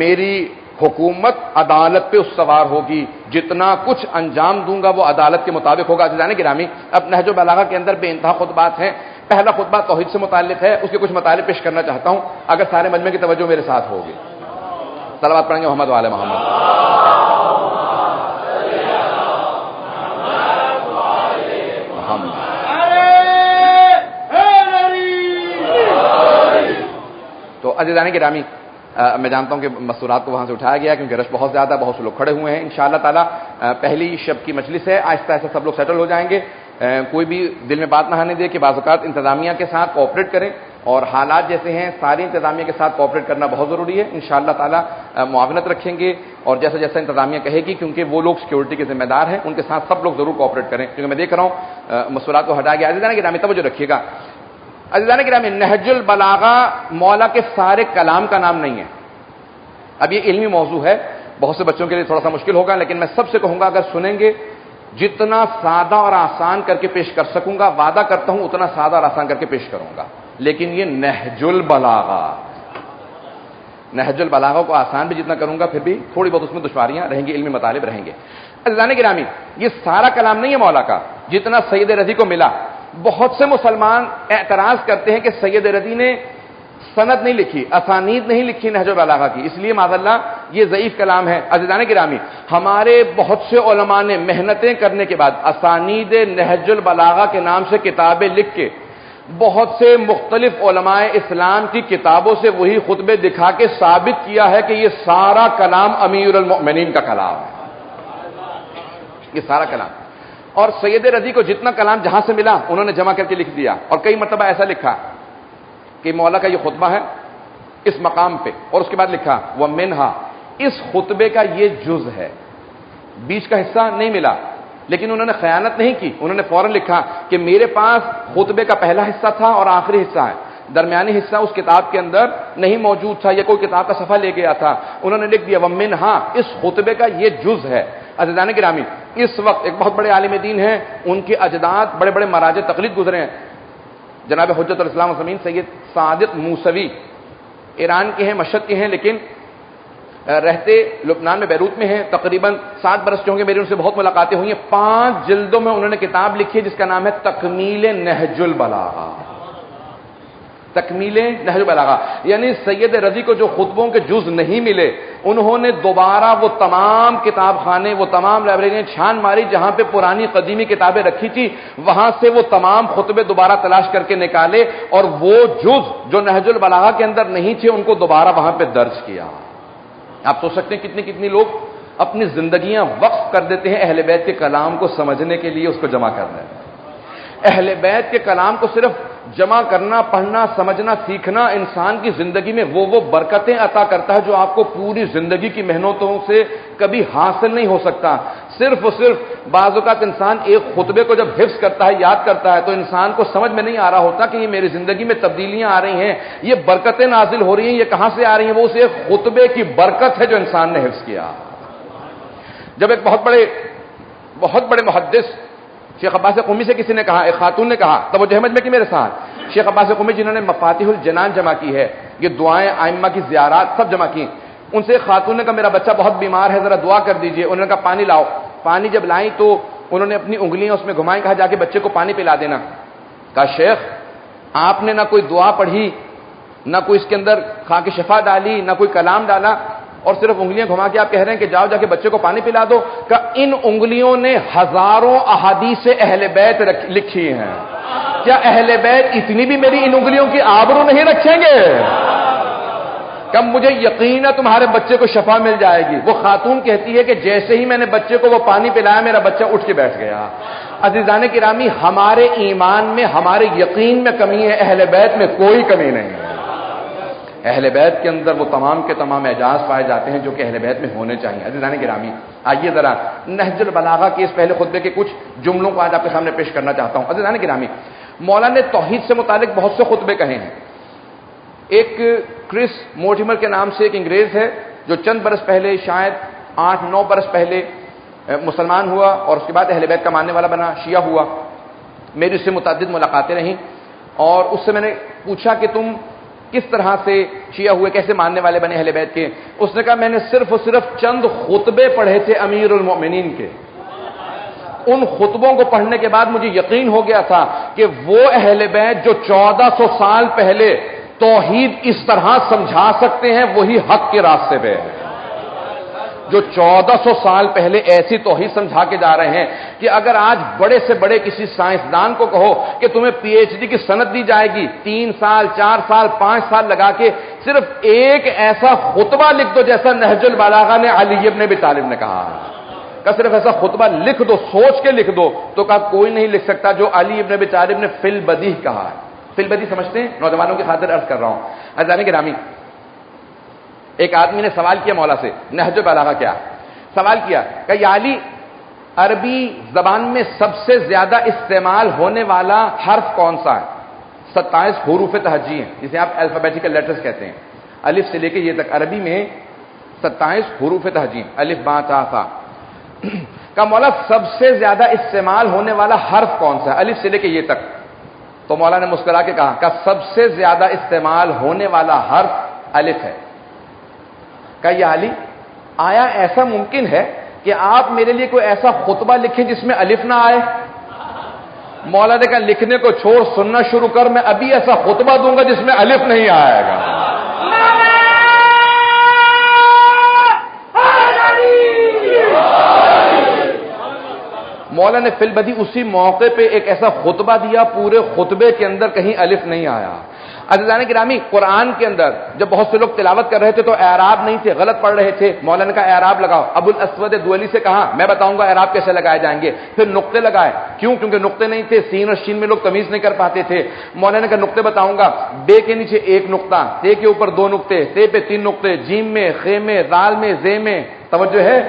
Speaker 1: میری حکومت عدالت پہ استوار ہوگی، جتنا کچھ انجام دوں گا وہ عدالت کے مطابق ہوگا۔ عزیزان گرامی اب نہج البلاغہ کے اندر بے انتہا خطبات ہیں۔ پہلا خطبہ توحید سے متعلق ہے، اس کے کچھ مطالب پیش کرنا چاہتا ہوں، اگر سارے مجمع کی توجہ میرے ساتھ ہوگی۔ صلوات پڑھیں گے محمد وعلی محمد۔ تو عزیزان گرامی میں جانتا ہوں کہ مستورات کو وہاں سے اٹھایا گیا کیونکہ رش بہت زیادہ، بہت سے لوگ کھڑے ہوئے ہیں۔ انشاءاللہ تعالی پہلی شب کی مجلس ہے، آہستہ آہستہ سب لوگ سیٹل ہو جائیں گے۔ کوئی بھی دل میں بات نہ آنے دے کہ بعض اوقات انتظامیہ کے ساتھ کوآپریٹ کریں، اور حالات جیسے ہیں ساری انتظامیہ کے ساتھ کوآپریٹ کرنا بہت ضروری ہے۔ انشاءاللہ تعالی معاونت رکھیں گے، اور جیسا جیسا انتظامیہ کہے گی، کیونکہ وہ لوگ سیکورٹی کے ذمہ دار ہیں، ان کے ساتھ سب لوگ ضرور کوآپریٹ کریں، کیونکہ میں دیکھ رہا ہوں مستورات کو ہٹایا گیا۔ عزیزان گرامی توجہ رکھیے گا، عزیزان گرامی نہج البلاغہ مولا کے سارے کلام کا نام نہیں ہے۔ اب یہ علمی موضوع ہے، بہت سے بچوں کے لیے تھوڑا سا مشکل ہوگا، لیکن میں سب سے کہوں گا اگر سنیں گے جتنا سادہ اور آسان کر کے پیش کر سکوں گا، وعدہ کرتا ہوں اتنا سادہ اور آسان کر کے پیش کروں گا۔ لیکن یہ نہج البلاغہ کو آسان بھی جتنا کروں گا پھر بھی تھوڑی بہت اس میں دشواریاں رہیں گی، علمی مطالب رہیں گے۔ عزیزان گرامی یہ سارا کلام نہیں ہے مولا کا جتنا سید رضی کو ملا۔ بہت سے مسلمان اعتراض کرتے ہیں کہ سید رضی نے سند نہیں لکھی، اسانید نہیں لکھی نہج البلاغہ کی، اس لیے معذاللہ یہ ضعیف کلام ہے۔ عزیزان گرامی ہمارے بہت سے علماء نے محنتیں کرنے کے بعد اسانید نہج البلاغہ کے نام سے کتابیں لکھ کے بہت سے مختلف علماء اسلام کی کتابوں سے وہی خطبے دکھا کے ثابت کیا ہے کہ یہ سارا کلام امیر المؤمنین کا کلام ہے، یہ سارا کلام۔ اور سید رضی کو جتنا کلام جہاں سے ملا انہوں نے جمع کر کے لکھ دیا، اور کئی مرتبہ ایسا لکھا کہ مولا کا یہ خطبہ ہے اس مقام پہ، اور اس کے بعد لکھا وَمِنْهَا، اس خطبے کا یہ جز ہے، بیچ کا حصہ نہیں ملا، لیکن انہوں نے خیانت نہیں کی، انہوں نے فوراً لکھا کہ میرے پاس خطبے کا پہلا حصہ تھا اور آخری حصہ ہے، درمیانی حصہ اس کتاب کے اندر نہیں موجود تھا، یا کوئی کتاب کا صفحہ لے گیا تھا، انہوں نے لکھ دیا وَمِنْهَا، اس خطبے کا یہ جز ہے۔ عزیزان گرامی اس وقت ایک بہت بڑے عالم دین ہیں، ان کے اجداد بڑے بڑے مراجع تقلید گزرے ہیں، جناب حجت الاسلام والمسلمین سید صادق موسوی، ایران کے ہیں، مشہد کے ہیں، لیکن رہتے لبنان میں بیروت میں ہیں، تقریباً 7 برس کے ہوں گے، میری ان سے بہت ملاقاتیں ہوئی ہیں۔ 5 جلدوں میں انہوں نے کتاب لکھی ہے جس کا نام ہے تکمیل نہج البلاغہ، تکمیل نہج البلاغہ، یعنی سید رضی کو جو خطبوں کے جز نہیں ملے انہوں نے دوبارہ وہ تمام کتاب خانے، وہ تمام لائبریریاں چھان ماری جہاں پہ پرانی قدیمی کتابیں رکھی تھی، وہاں سے وہ تمام خطبے دوبارہ تلاش کر کے نکالے، اور وہ جز جو نہج البلاغہ کے اندر نہیں تھے ان کو دوبارہ وہاں پہ درج کیا۔ آپ سوچ سکتے ہیں کتنے لوگ اپنی زندگیاں وقف کر دیتے ہیں اہل بیت کے کلام کو سمجھنے کے لیے، اس کو جمع کرنے میں۔ اہل بیت کے کلام کو صرف جمع کرنا، پڑھنا، سمجھنا، سیکھنا انسان کی زندگی میں وہ برکتیں عطا کرتا ہے جو آپ کو پوری زندگی کی محنتوں سے کبھی حاصل نہیں ہو سکتا۔ صرف اور صرف بعض اوقات انسان ایک خطبے کو جب حفظ کرتا ہے، یاد کرتا ہے، تو انسان کو سمجھ میں نہیں آ رہا ہوتا کہ یہ میری زندگی میں تبدیلیاں آ رہی ہیں، یہ برکتیں نازل ہو رہی ہیں، یہ کہاں سے آ رہی ہیں؟ وہ اس ایک خطبے کی برکت ہے جو انسان نے حفظ کیا۔ جب ایک بہت بڑے محدث شیخ عباس قمی سے کسی نے کہا، ایک خاتون نے کہا، توجہ سمجھ میں کہ میرے ساتھ، شیخ عباس قمی جنہوں نے مفاتیح الجنان جمع کی ہے، یہ دعائیں، ائمہ کی زیارات سب جمع کی، ان سے ایک خاتون نے کہا میرا بچہ بہت بیمار ہے، ذرا دعا کر دیجئے۔ انہوں نے کہا پانی لاؤ۔ پانی جب لائیں تو انہوں نے اپنی انگلیاں اس میں گھمائیں، کہا جا کے بچے کو پانی پلا دینا۔ کہا شیخ آپ نے نہ کوئی دعا پڑھی، نہ کوئی اس کے اندر خاک شفا ڈالی، نہ کوئی کلام ڈالا، اور صرف انگلیاں گھما کے آپ کہہ رہے ہیں کہ جاؤ جا کے بچے کو پانی پلا دو۔ کہ ان انگلیوں نے ہزاروں احادیث اہل بیت لکھی ہیں، کیا اہل بیت اتنی بھی میری ان انگلیوں کی آبرو نہیں رکھیں گے؟ کہ مجھے یقین ہے تمہارے بچے کو شفا مل جائے گی۔ وہ خاتون کہتی ہے کہ جیسے ہی میں نے بچے کو وہ پانی پلایا میرا بچہ اٹھ کے بیٹھ گیا۔ عزیزان گرامی، ہمارے ایمان میں، ہمارے یقین میں کمی ہے، اہل بیت میں کوئی کمی نہیں ہے۔ اہل بیت کے اندر وہ تمام کے تمام اعجاز پائے جاتے ہیں جو کہ اہل بیت میں ہونے چاہیے۔ عزیزان گرامی، آئیے ذرا نہج البلاغہ کے اس پہلے خطبے کے کچھ جملوں کو آج آپ کے سامنے پیش کرنا چاہتا ہوں۔ عزیزان گرامی، مولانا نے توحید سے متعلق بہت سے خطبے کہے ہیں۔ ایک کرس مورٹیمر کے نام سے ایک انگریز ہے جو چند برس پہلے، شاید 8-9 برس پہلے مسلمان ہوا اور اس کے بعد اہل بیت کا ماننے والا بنا، شیعہ ہوا۔ میری اس سے متعدد ملاقاتیں رہیں اور اس سے میں نے پوچھا کہ تم کس طرح سے شیعہ ہوئے، کیسے ماننے والے بنے اہل بیت کے؟ اس نے کہا میں نے صرف اور صرف چند خطبے پڑھے تھے امیر المؤمنین کے، ان خطبوں کو پڑھنے کے بعد مجھے یقین ہو گیا تھا کہ وہ اہل بیت جو 1400 سال پہلے توحید اس طرح سمجھا سکتے ہیں وہی حق کے راستے پہ ہے، جو 1400 سال پہلے ایسی توحید سمجھا کے جا رہے ہیں کہ اگر آج بڑے سے بڑے کسی سائنسدان کو کہو کہ تمہیں پی ایچ ڈی کی سند دی جائے گی، 3 سال 4 سال 5 سال لگا کے صرف ایک ایسا خطبہ لکھ دو جیسا نہج البلاغہ نے علی ابن ابی طالب نے کہا، کہ صرف ایسا خطبہ لکھ دو، سوچ کے لکھ دو، تو کہا کوئی نہیں لکھ سکتا جو علی ابن ابی طالب نے فی البدیہ کہا ہے۔ فی البدیہ سمجھتے ہیں؟ نوجوانوں کی خاطر عرض کر رہا ہوں۔ عزیزان گرامی، ایک آدمی نے سوال کیا مولا سے، نہج البلاغہ کیا؟ سوال کیا کہ یا علی، عربی زبان میں سب سے زیادہ استعمال ہونے والا حرف کون سا ہے؟ 27 حروف تہجی ہیں، جسے آپ الفابیٹیکل لیٹرز کہتے ہیں، الف سے لے کے یہ تک۔ عربی میں 27 حروف تہجی، الف با تا ثا۔ کہ مولا سب سے زیادہ استعمال ہونے والا حرف کون سا ہے الف سے لے کے یہ تک؟ تو مولا نے مسکرا کے کہا کہ سب سے زیادہ استعمال ہونے والا حرف الف ہے۔ کہ یا علی، آیا ایسا ممکن ہے کہ آپ میرے لیے کوئی ایسا خطبہ لکھیں جس میں الف نہ آئے؟ مولا نے کہا لکھنے کو چھوڑ، سننا شروع کر، میں ابھی ایسا خطبہ دوں گا جس میں الف نہیں آئے گا۔ مولا نے فی البدیہ اسی موقع پہ ایک ایسا خطبہ دیا، پورے خطبے کے اندر کہیں الف نہیں آیا۔ عزیزان گرامی، قرآن کے اندر جب بہت سے لوگ تلاوت کر رہے تھے تو اعراب نہیں تھے، غلط پڑھ رہے تھے، مولانا کا اعراب لگاؤ۔ ابو الاسود دؤلی سے کہا میں بتاؤں گا اعراب کیسے لگائے جائیں گے، پھر نقطے لگائے، کیوں؟ کیونکہ نقطے نہیں تھے، سین اور شین میں لوگ تمیز نہیں کر پاتے تھے۔ مولانا کا نقطے بتاؤں گا، بے کے نیچے 1 نقطہ، تے کے اوپر 2 نقطے، تے پہ 3 نقطے، جیم میں، خے میں، دال میں، زے میں، توجہ ہے؟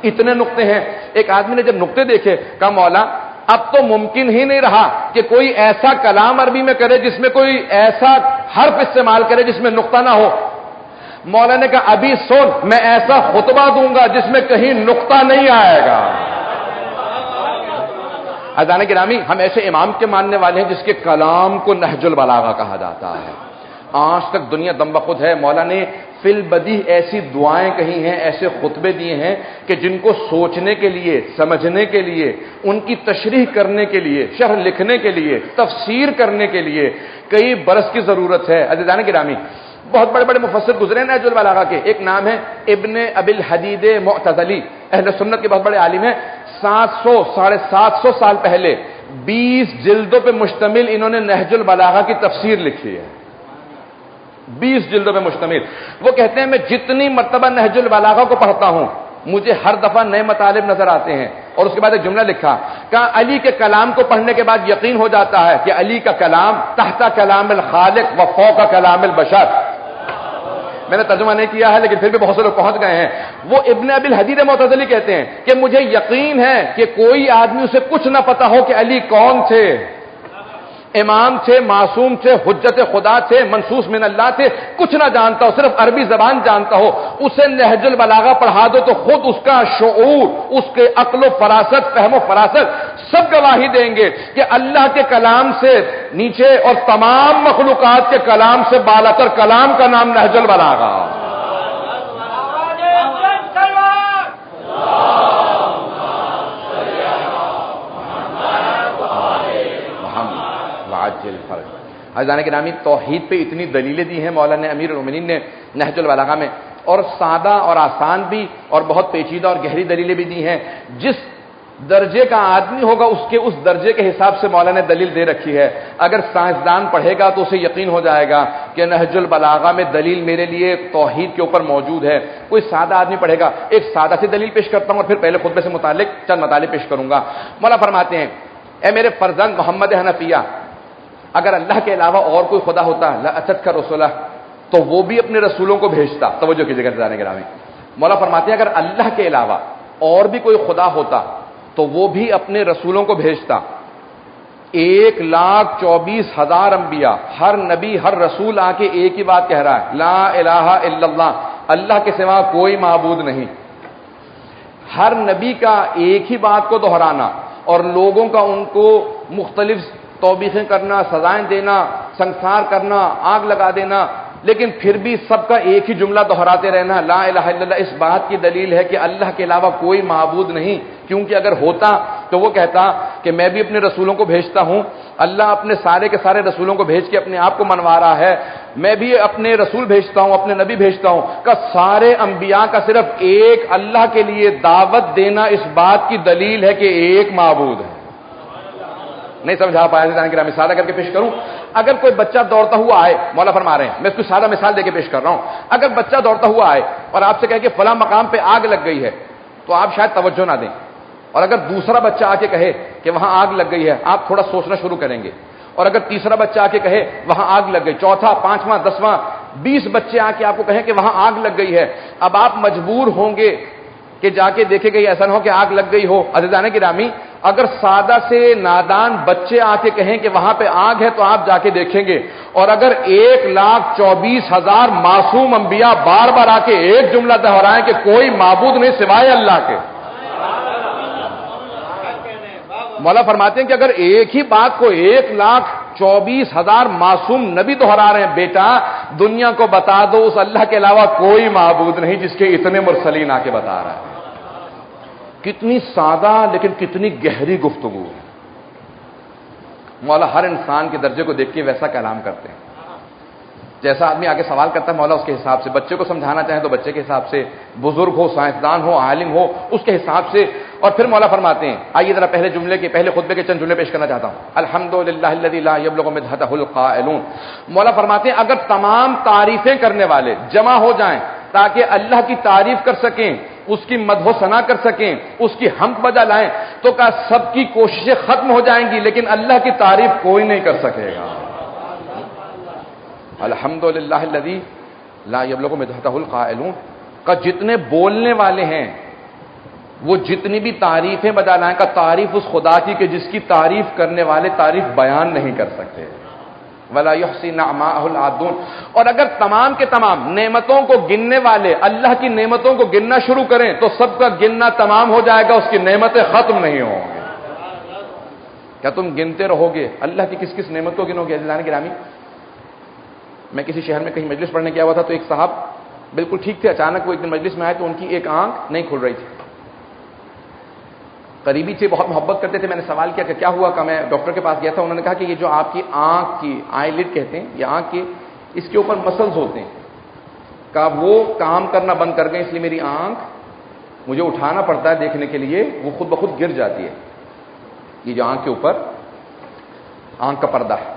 Speaker 1: اتنے نقطے ہیں۔ ایک آدمی نے جب نقطے دیکھے کہا مولا اب تو ممکن ہی نہیں رہا کہ کوئی ایسا کلام عربی میں کرے جس میں کوئی ایسا حرف استعمال کرے جس میں نقطہ نہ ہو۔ مولا نے کہا ابھی سن، میں ایسا خطبہ دوں گا جس میں کہیں نقطہ نہیں آئے گا۔ عزیزان گرامی، ہم ایسے امام کے ماننے والے ہیں جس کے کلام کو نہج البلاغہ کہا جاتا ہے۔ آج تک دنیا دم بخود ہے، مولا نے فی البدیہ ایسی دعائیں کہی ہیں، ایسے خطبے دیے ہیں کہ جن کو سوچنے کے لیے، سمجھنے کے لیے، ان کی تشریح کرنے کے لیے، شرح لکھنے کے لیے، تفسیر کرنے کے لیے کئی برس کی ضرورت ہے۔ عزیزان گرامی، بہت بڑے بڑے مفسر گزرے ہیں نہج البلاغہ کے۔ ایک نام ہے ابن ابی الحدید معتزلی، اہل سنت کے بہت بڑے عالم ہیں۔ 700-750 سال پہلے 20 جلدوں پہ مشتمل انہوں نے نہج البلاغہ کی تفسیر لکھی ہے، 20 جلدوں پہ مشتمل۔ وہ کہتے ہیں میں جتنی مرتبہ نہج البلاغہ کو پڑھتا ہوں مجھے ہر دفعہ نئے مطالب نظر آتے ہیں. اور اس کے بعد ایک جملہ لکھا، کہا علی کے کلام کو پڑھنے کے بعد یقین ہو جاتا ہے کہ علی کا کلام تحت کلام الخالق و فوق کلام البشر. میں نے ترجمہ نہیں کیا ہے لیکن پھر بھی بہت سے لوگ پہنچ گئے ہیں. وہ ابن ابی الحدید معتزلی کہتے ہیں کہ مجھے یقین ہے کہ کوئی آدمی اسے کچھ نہ پتا ہو کہ علی کون تھے، امام تھے، معصوم تھے، حجت خدا تھے، منصوص من اللہ تھے، کچھ نہ جانتا ہو، صرف عربی زبان جانتا ہو، اسے نہج البلاغہ پڑھا دو تو خود اس کا شعور، اس کے عقل و فراست، فہم و فراست سب گواہی دیں گے کہ اللہ کے کلام سے نیچے اور تمام مخلوقات کے کلام سے بالاتر کلام کا نام نہج البلاغہ. عزیزان گرامی، توحید پہ اتنی دلیلیں دی ہیں مولانا امیر المومنین نے نہج البلاغہ میں، اور سادہ اور آسان بھی اور بہت پیچیدہ اور گہری دلیلیں بھی دی ہیں. جس درجے کا آدمی ہوگا اس کے اس درجے کے حساب سے مولانا نے دلیل دے رکھی ہے. اگر سائنسدان پڑھے گا تو اسے یقین ہو جائے گا کہ نہج البلاغہ میں دلیل میرے لیے توحید کے اوپر موجود ہے. کوئی سادہ آدمی پڑھے گا، ایک سادہ سی دلیل پیش کرتا ہوں اور پھر پہلے خطبے سے متعلق چند مطالب پیش کروں گا. مولا فرماتے ہیں، اے میرے فرزند محمد حنفیہ، اگر اللہ کے علاوہ اور کوئی خدا ہوتا لَأَتَتْكَ رُسُلَهُ تو وہ بھی اپنے رسولوں کو بھیجتا. توجہ کیجیے گا جانے گرامی، مولا فرماتے ہیں اگر اللہ کے علاوہ اور بھی کوئی خدا ہوتا تو وہ بھی اپنے رسولوں کو بھیجتا. 1,24,000 انبیاء، ہر نبی ہر رسول آ کے ایک ہی بات کہہ رہا ہے، لا الہ الا اللہ، اللہ کے سوا کوئی معبود نہیں. ہر نبی کا ایک ہی بات کو دہرانا اور لوگوں کا ان کو مختلف توبیخیں کرنا، سزائیں دینا، سنسار کرنا، آگ لگا دینا، لیکن پھر بھی سب کا ایک ہی جملہ دہراتے رہنا، لا الہ الا اللہ، اس بات کی دلیل ہے کہ اللہ کے علاوہ کوئی معبود نہیں. کیونکہ اگر ہوتا تو وہ کہتا کہ میں بھی اپنے رسولوں کو بھیجتا ہوں، اللہ اپنے سارے کے سارے رسولوں کو بھیج کے اپنے آپ کو منوا رہا ہے، میں بھی اپنے رسول بھیجتا ہوں، اپنے نبی بھیجتا ہوں. کہ سارے انبیاء کا صرف ایک اللہ کے لیے دعوت دینا اس بات کی دلیل ہے کہ ایک معبود ہے. نہیں سمجھا پایا جانے کی مثال کر کے پیش کروں. اگر کوئی بچہ دوڑتا ہوا آئے، مولا فرما رہے ہیں، میں اس کو سادہ مثال دے کے پیش کر رہا ہوں. اگر بچہ دوڑتا ہوا آئے اور آپ سے کہے کہ فلاں مقام پہ آگ لگ گئی ہے تو آپ شاید توجہ نہ دیں. اور اگر دوسرا بچہ آ کے کہے کہ وہاں آگ لگ گئی ہے، آپ تھوڑا سوچنا شروع کریں گے. اور اگر تیسرا بچہ آ کے کہے وہاں آگ لگ گئی، چوتھا، پانچواں، 10واں، 20 بچے آ کے آپ کو کہیں کہ وہاں آگ لگ گئی ہے، اب آپ مجبور ہوں گے کہ جا کے دیکھے گئی، ایسا نہ ہو کہ آگ لگ گئی ہو. عزیزان گرامی، اگر سادہ سے نادان بچے آ کے کہیں کہ وہاں پہ آگ ہے تو آپ جا کے دیکھیں گے. اور اگر 1,24,000 معصوم انبیاء بار بار آ کے ایک جملہ دہرائیں کہ کوئی معبود نہیں سوائے اللہ کے، مولا فرماتے ہیں کہ اگر ایک ہی بات کو 1,24,000 معصوم نبی دہرا رہے ہیں، بیٹا دنیا کو بتا دو اس اللہ کے علاوہ کوئی معبود نہیں جس کے اتنے مرسلین آ کے بتا رہا ہے. کتنی سادہ لیکن کتنی گہری گفتگو ہے. مولا ہر انسان کے درجے کو دیکھ کے ویسا کلام کرتے ہیں. جیسا آدمی آگے سوال کرتا ہے مولا اس کے حساب سے، بچے کو سمجھانا چاہیں تو بچے کے حساب سے، بزرگ ہو، سائنسدان ہو، عالم ہو، اس کے حساب سے. اور پھر مولا فرماتے ہیں، آئیے ذرا پہلے خطبے کے چند جملے پیش کرنا چاہتا ہوں. الحمدللہ الذی لا یبلغ مدحتہ القائلون. مولا فرماتے ہیں اگر تمام تعریفیں کرنے والے جمع ہو جائیں تاکہ اللہ کی تعریف کر سکیں، اس کی مدح و ثنا کر سکیں، اس کی حمد بجا لائیں، تو کہا سب کی کوششیں ختم ہو جائیں گی لیکن اللہ کی تعریف کوئی نہیں کر سکے گا. الحمدللہ الذی لا یبلغ مدحتہ القائلون کا جتنے بولنے والے ہیں وہ جتنی بھی تعریفیں بجا لائیں، کا تعریف اس خدا کی کہ جس کی تعریف کرنے والے تعریف بیان نہیں کر سکتے. ولا یحصی نعماءہ العادون. اور اگر تمام کے تمام نعمتوں کو گننے والے اللہ کی نعمتوں کو گننا شروع کریں تو سب کا گننا تمام ہو جائے گا، اس کی نعمتیں ختم نہیں ہوں گی. کیا تم گنتے رہو گے اللہ کی کس کس نعمت کو گنو گے؟ عزیزان گرامی، میں کسی شہر میں کہیں مجلس پڑھنے گیا ہوا تھا تو ایک صاحب بالکل ٹھیک تھے، اچانک وہ ایک دن مجلس میں آئے تو ان کی ایک آنکھ نہیں کھل رہی تھی. قریبی تھے، بہت محبت کرتے تھے. میں نے سوال کیا کہ کیا ہوا؟ کہ میں ڈاکٹر کے پاس گیا تھا، انہوں نے کہا کہ یہ جو آپ کی آنکھ کی آئی لڈ کہتے ہیں، یہ آنکھ کے اس کے اوپر مسلز ہوتے ہیں، کہ وہ کام کرنا بند کر گئے، اس لیے میری آنکھ مجھے اٹھانا پڑتا ہے دیکھنے کے لیے، وہ خود بخود گر جاتی ہے. یہ جو آنکھ کے اوپر آنکھ کا پردہ ہے،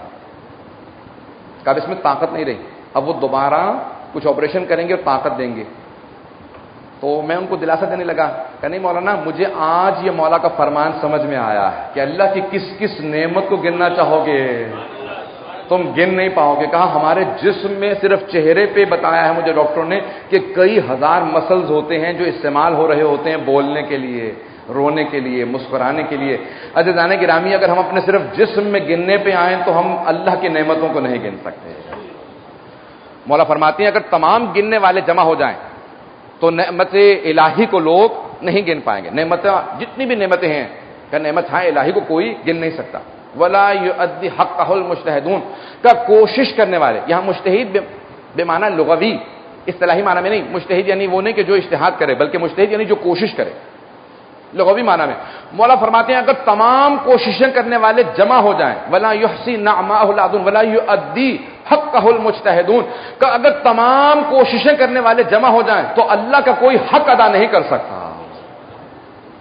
Speaker 1: کہ اب اس میں طاقت نہیں رہی، اب وہ دوبارہ کچھ آپریشن کریں گے اور طاقت دیں گے. تو میں ان کو دلاسا دینے لگا کہ نہیں مولانا، مجھے آج یہ مولا کا فرمان سمجھ میں آیا ہے کہ اللہ کی کس کس نعمت کو گننا چاہو گے تم گن نہیں پاؤ گے. کہا ہمارے جسم میں صرف چہرے پہ بتایا ہے مجھے ڈاکٹروں نے کہ کئی ہزار مسلز ہوتے ہیں جو استعمال ہو رہے ہوتے ہیں بولنے کے لیے، رونے کے لیے، مسکرانے کے لیے. عزیزان گرامی، اگر ہم اپنے صرف جسم میں گننے پہ آئیں تو ہم اللہ کی نعمتوں کو نہیں گن سکتے. مولا فرماتی ہیں اگر تمام گننے والے جمع ہو جائیں تو نعمت الہی کو لوگ نہیں گن پائیں گے. نعمتیں جتنی بھی نعمتیں ہیں کہ نعمت الہی کو کوئی گن نہیں سکتا. ولا یؤدی حقہ المجتہدون کا کوشش کرنے والے، یہاں مجتہد بے معنی لغوی اصطلاحی معنی میں نہیں. مجتہد یعنی وہ نہیں کہ جو اجتہاد کرے، بلکہ مجتہد یعنی جو کوشش کرے لغوی معنی میں. مولا فرماتے ہیں اگر تمام کوششیں کرنے والے جمع ہو جائیں، ولا یحصی نعماہ العدون ولا یؤدی حقہ المجتہدون کا اگر تمام کوششیں کرنے والے جمع ہو جائیں تو اللہ کا کوئی حق ادا نہیں کر سکتا.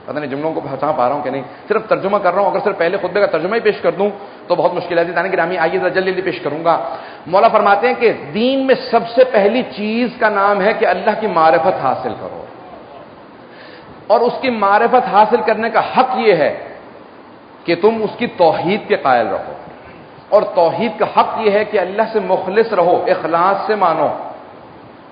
Speaker 1: پتہ نہیں جملوں کو پہچان پا رہا ہوں کہ نہیں، صرف ترجمہ کر رہا ہوں. اگر صرف پہلے خطبے کا ترجمہ ہی پیش کر دوں تو بہت مشکل ہے. دانے گرامی آئیے ذرا جلدی پیش کروں گا. مولا فرماتے ہیں کہ دین میں سب سے پہلی چیز کا نام ہے کہ اللہ کی معرفت حاصل کرو، اور اس کی معرفت حاصل کرنے کا حق یہ ہے کہ تم اس کی توحید کے قائل رہو، اور توحید کا حق یہ ہے کہ اللہ سے مخلص رہو، اخلاص سے مانو،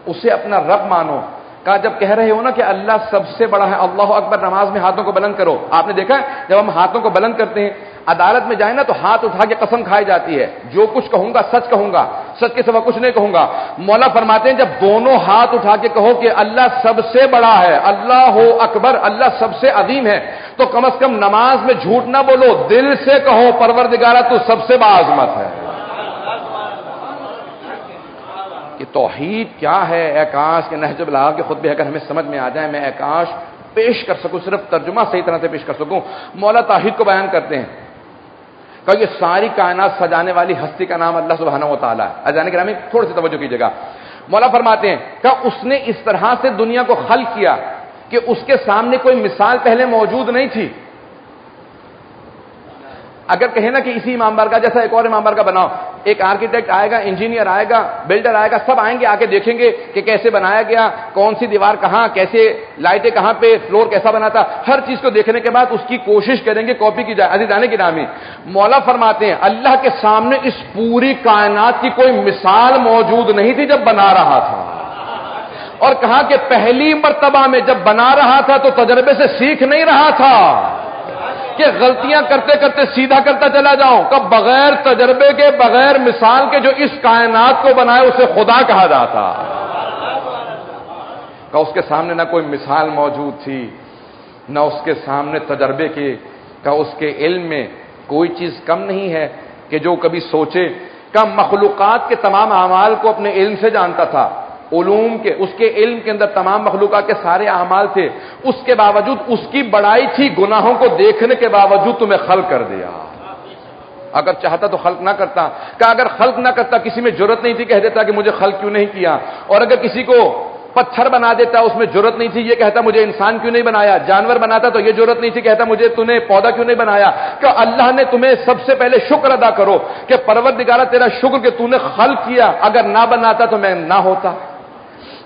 Speaker 1: اسے اپنا رب مانو. کہا جب کہہ رہے ہو نا کہ اللہ سب سے بڑا ہے، اللہ اکبر، نماز میں ہاتھوں کو بلند کرو. آپ نے دیکھا ہے جب ہم ہاتھوں کو بلند کرتے ہیں عدالت میں جائیں نا تو ہاتھ اٹھا کے قسم کھائی جاتی ہے، جو کچھ کہوں گا سچ کہوں گا، سچ کے سوا کچھ نہیں کہوں گا. مولا فرماتے ہیں جب دونوں ہاتھ اٹھا کے کہو کہ اللہ سب سے بڑا ہے، اللہ اکبر، اللہ سب سے عظیم ہے، تو کم از کم نماز میں جھوٹ نہ بولو، دل سے کہو پروردگارہ تو سب سے باعظمت ہے. کہ توحید کیا ہے، اعکاش کے نہج البلاغہ کے خطبے اگر ہمیں سمجھ میں آ جائیں، میں اعکاش پیش کر سکوں، صرف ترجمہ صحیح طرح سے پیش کر سکوں. مولا توحید کو بیان کرتے ہیں کہ یہ ساری کائنات سجانے والی ہستی کا نام اللہ سبحانہ و تعالیٰ ہے. اذان گرامی تھوڑی سی توجہ کیجیے گا. مولا فرماتے ہیں کہ اس نے اس طرح سے دنیا کو خلق کیا کہ اس کے سامنے کوئی مثال پہلے موجود نہیں تھی. اگر کہیں نا کہ اسی امام بارگاہ جیسا ایک اور امام بارگاہ بناؤ، ایک آرکیٹیکٹ آئے گا، انجینئر آئے گا، بلڈر آئے گا، سب آئیں گے، آ کے دیکھیں گے کہ کیسے بنایا گیا، کون سی دیوار کہاں، کیسے لائٹیں کہاں پہ، فلور کیسا بنا تھا. ہر چیز کو دیکھنے کے بعد اس کی کوشش کریں گے کاپی کی جائے. عزیزان گرامی، مولا فرماتے ہیں اللہ کے سامنے اس پوری کائنات کی کوئی مثال موجود نہیں تھی جب بنا رہا تھا. اور کہا کہ پہلی مرتبہ میں جب بنا رہا تھا تو تجربے سے سیکھ نہیں رہا تھا کہ غلطیاں کرتے کرتے سیدھا کرتا چلا جاؤں. کب بغیر تجربے کے، بغیر مثال کے جو اس کائنات کو بنائے اسے خدا کہا جاتا. کہ اس کے سامنے نہ کوئی مثال موجود تھی، نہ اس کے سامنے تجربے کی، کہ اس کے علم میں کوئی چیز کم نہیں ہے کہ جو کبھی سوچے. کہ مخلوقات کے تمام اعمال کو اپنے علم سے جانتا تھا، علوم کے، اس کے علم کے اندر تمام مخلوقات کے سارے اعمال تھے. اس کے باوجود اس کی بڑائی تھی، گناہوں کو دیکھنے کے باوجود تمہیں خلق کر دیا. اگر چاہتا تو خلق نہ کرتا. کہ اگر خلق نہ کرتا کسی میں جرت نہیں تھی کہہ دیتا کہ مجھے خلق کیوں نہیں کیا. اور اگر کسی کو پتھر بنا دیتا اس میں جرت نہیں تھی یہ کہتا مجھے انسان کیوں نہیں بنایا. جانور بناتا تو یہ جرت نہیں تھی کہتا مجھے تُونے پودا کیوں نہیں بنایا. کہ اللہ نے تمہیں سب سے پہلے شکر ادا کرو کہ پروردگارہ تیرا شکر کہ تو نے خلق کیا، اگر نہ بناتا تو میں نہ ہوتا.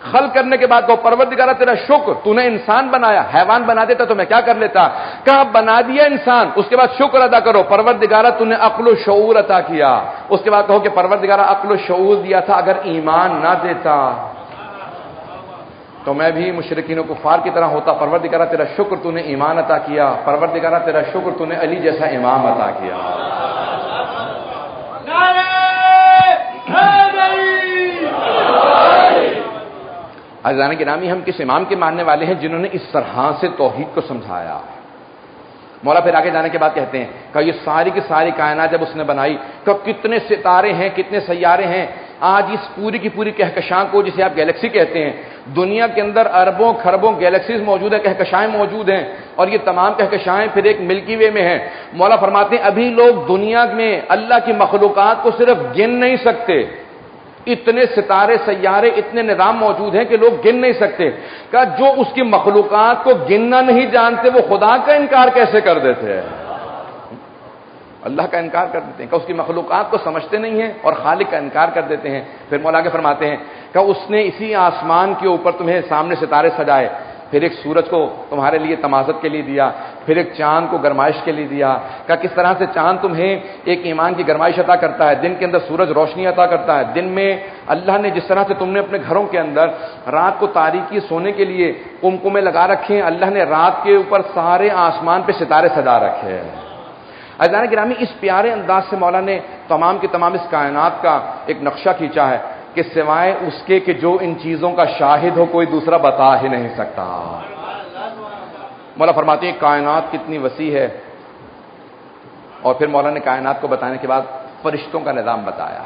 Speaker 1: خلق کرنے کے بعد تو پروردگارہ تیرا شکر، تو نے انسان بنایا، حیوان بنا دیتا تو میں کیا کر لیتا. کہا بنا دیا انسان، اس کے بعد شکر ادا کرو پروردگارہ تو نے عقل و شعور عطا کیا. اس کے بعد کہو کہ پروردگارہ عقل و شعور دیا تھا، اگر ایمان نہ دیتا تو میں بھی مشرکین و کفار کی طرح ہوتا. پروردگارہ تیرا شکر تو نے ایمان عطا کیا، پروردگارہ تیرا شکر تو نے علی جیسا امام عطا کیا. عزیزان گرامی، ہم کس امام کے ماننے والے ہیں جنہوں نے اس طرح سے توحید کو سمجھایا. مولا پھر آگے جانے کے بعد کہتے ہیں کہ یہ ساری کی ساری کائنات جب اس نے بنائی تو کتنے ستارے ہیں، کتنے سیارے ہیں. آج اس پوری کی پوری کہکشاں کو جسے آپ گیلیکسی کہتے ہیں، دنیا کے اندر اربوں خربوں گیلیکسیز موجود ہیں، کہکشائیں موجود ہیں، اور یہ تمام کہکشائیں پھر ایک ملکی وے میں ہیں. مولا فرماتے ہیں ابھی لوگ دنیا میں اللہ کی مخلوقات کو صرف گن نہیں سکتے. اتنے ستارے سیارے، اتنے نظام موجود ہیں کہ لوگ گن نہیں سکتے. کہ جو اس کی مخلوقات کو گننا نہیں جانتے وہ خدا کا انکار کیسے کر دیتے ہیں. اللہ کا انکار کر دیتے ہیں کہ اس کی مخلوقات کو سمجھتے نہیں ہیں اور خالق کا انکار کر دیتے ہیں. پھر مولا کے فرماتے ہیں کہ اس نے اسی آسمان کے اوپر تمہیں سامنے ستارے سجائے. پھر ایک سورج کو تمہارے لیے تمازت کے لیے دیا، پھر ایک چاند کو گرمائش کے لیے دیا، کہا کس طرح سے چاند تمہیں ایک ایمان کی گرمائش عطا کرتا ہے، دن کے اندر سورج روشنی عطا کرتا ہے، دن میں اللہ نے جس طرح سے تم نے اپنے گھروں کے اندر رات کو تاریکی سونے کے لیے قمقمے لگا رکھے ہیں، اللہ نے رات کے اوپر سارے آسمان پہ ستارے سجا رکھے ہیں۔ عزیزان گرامی، اس پیارے انداز سے مولا نے تمام کی تمام اس کائنات کا ایک نقشہ کھینچا ہے کہ سوائے اس کے کہ جو ان چیزوں کا شاہد ہو کوئی دوسرا بتا ہی نہیں سکتا۔ مولا فرماتے ہیں کائنات کتنی وسیع ہے، اور پھر مولا نے کائنات کو بتانے کے بعد فرشتوں کا نظام بتایا،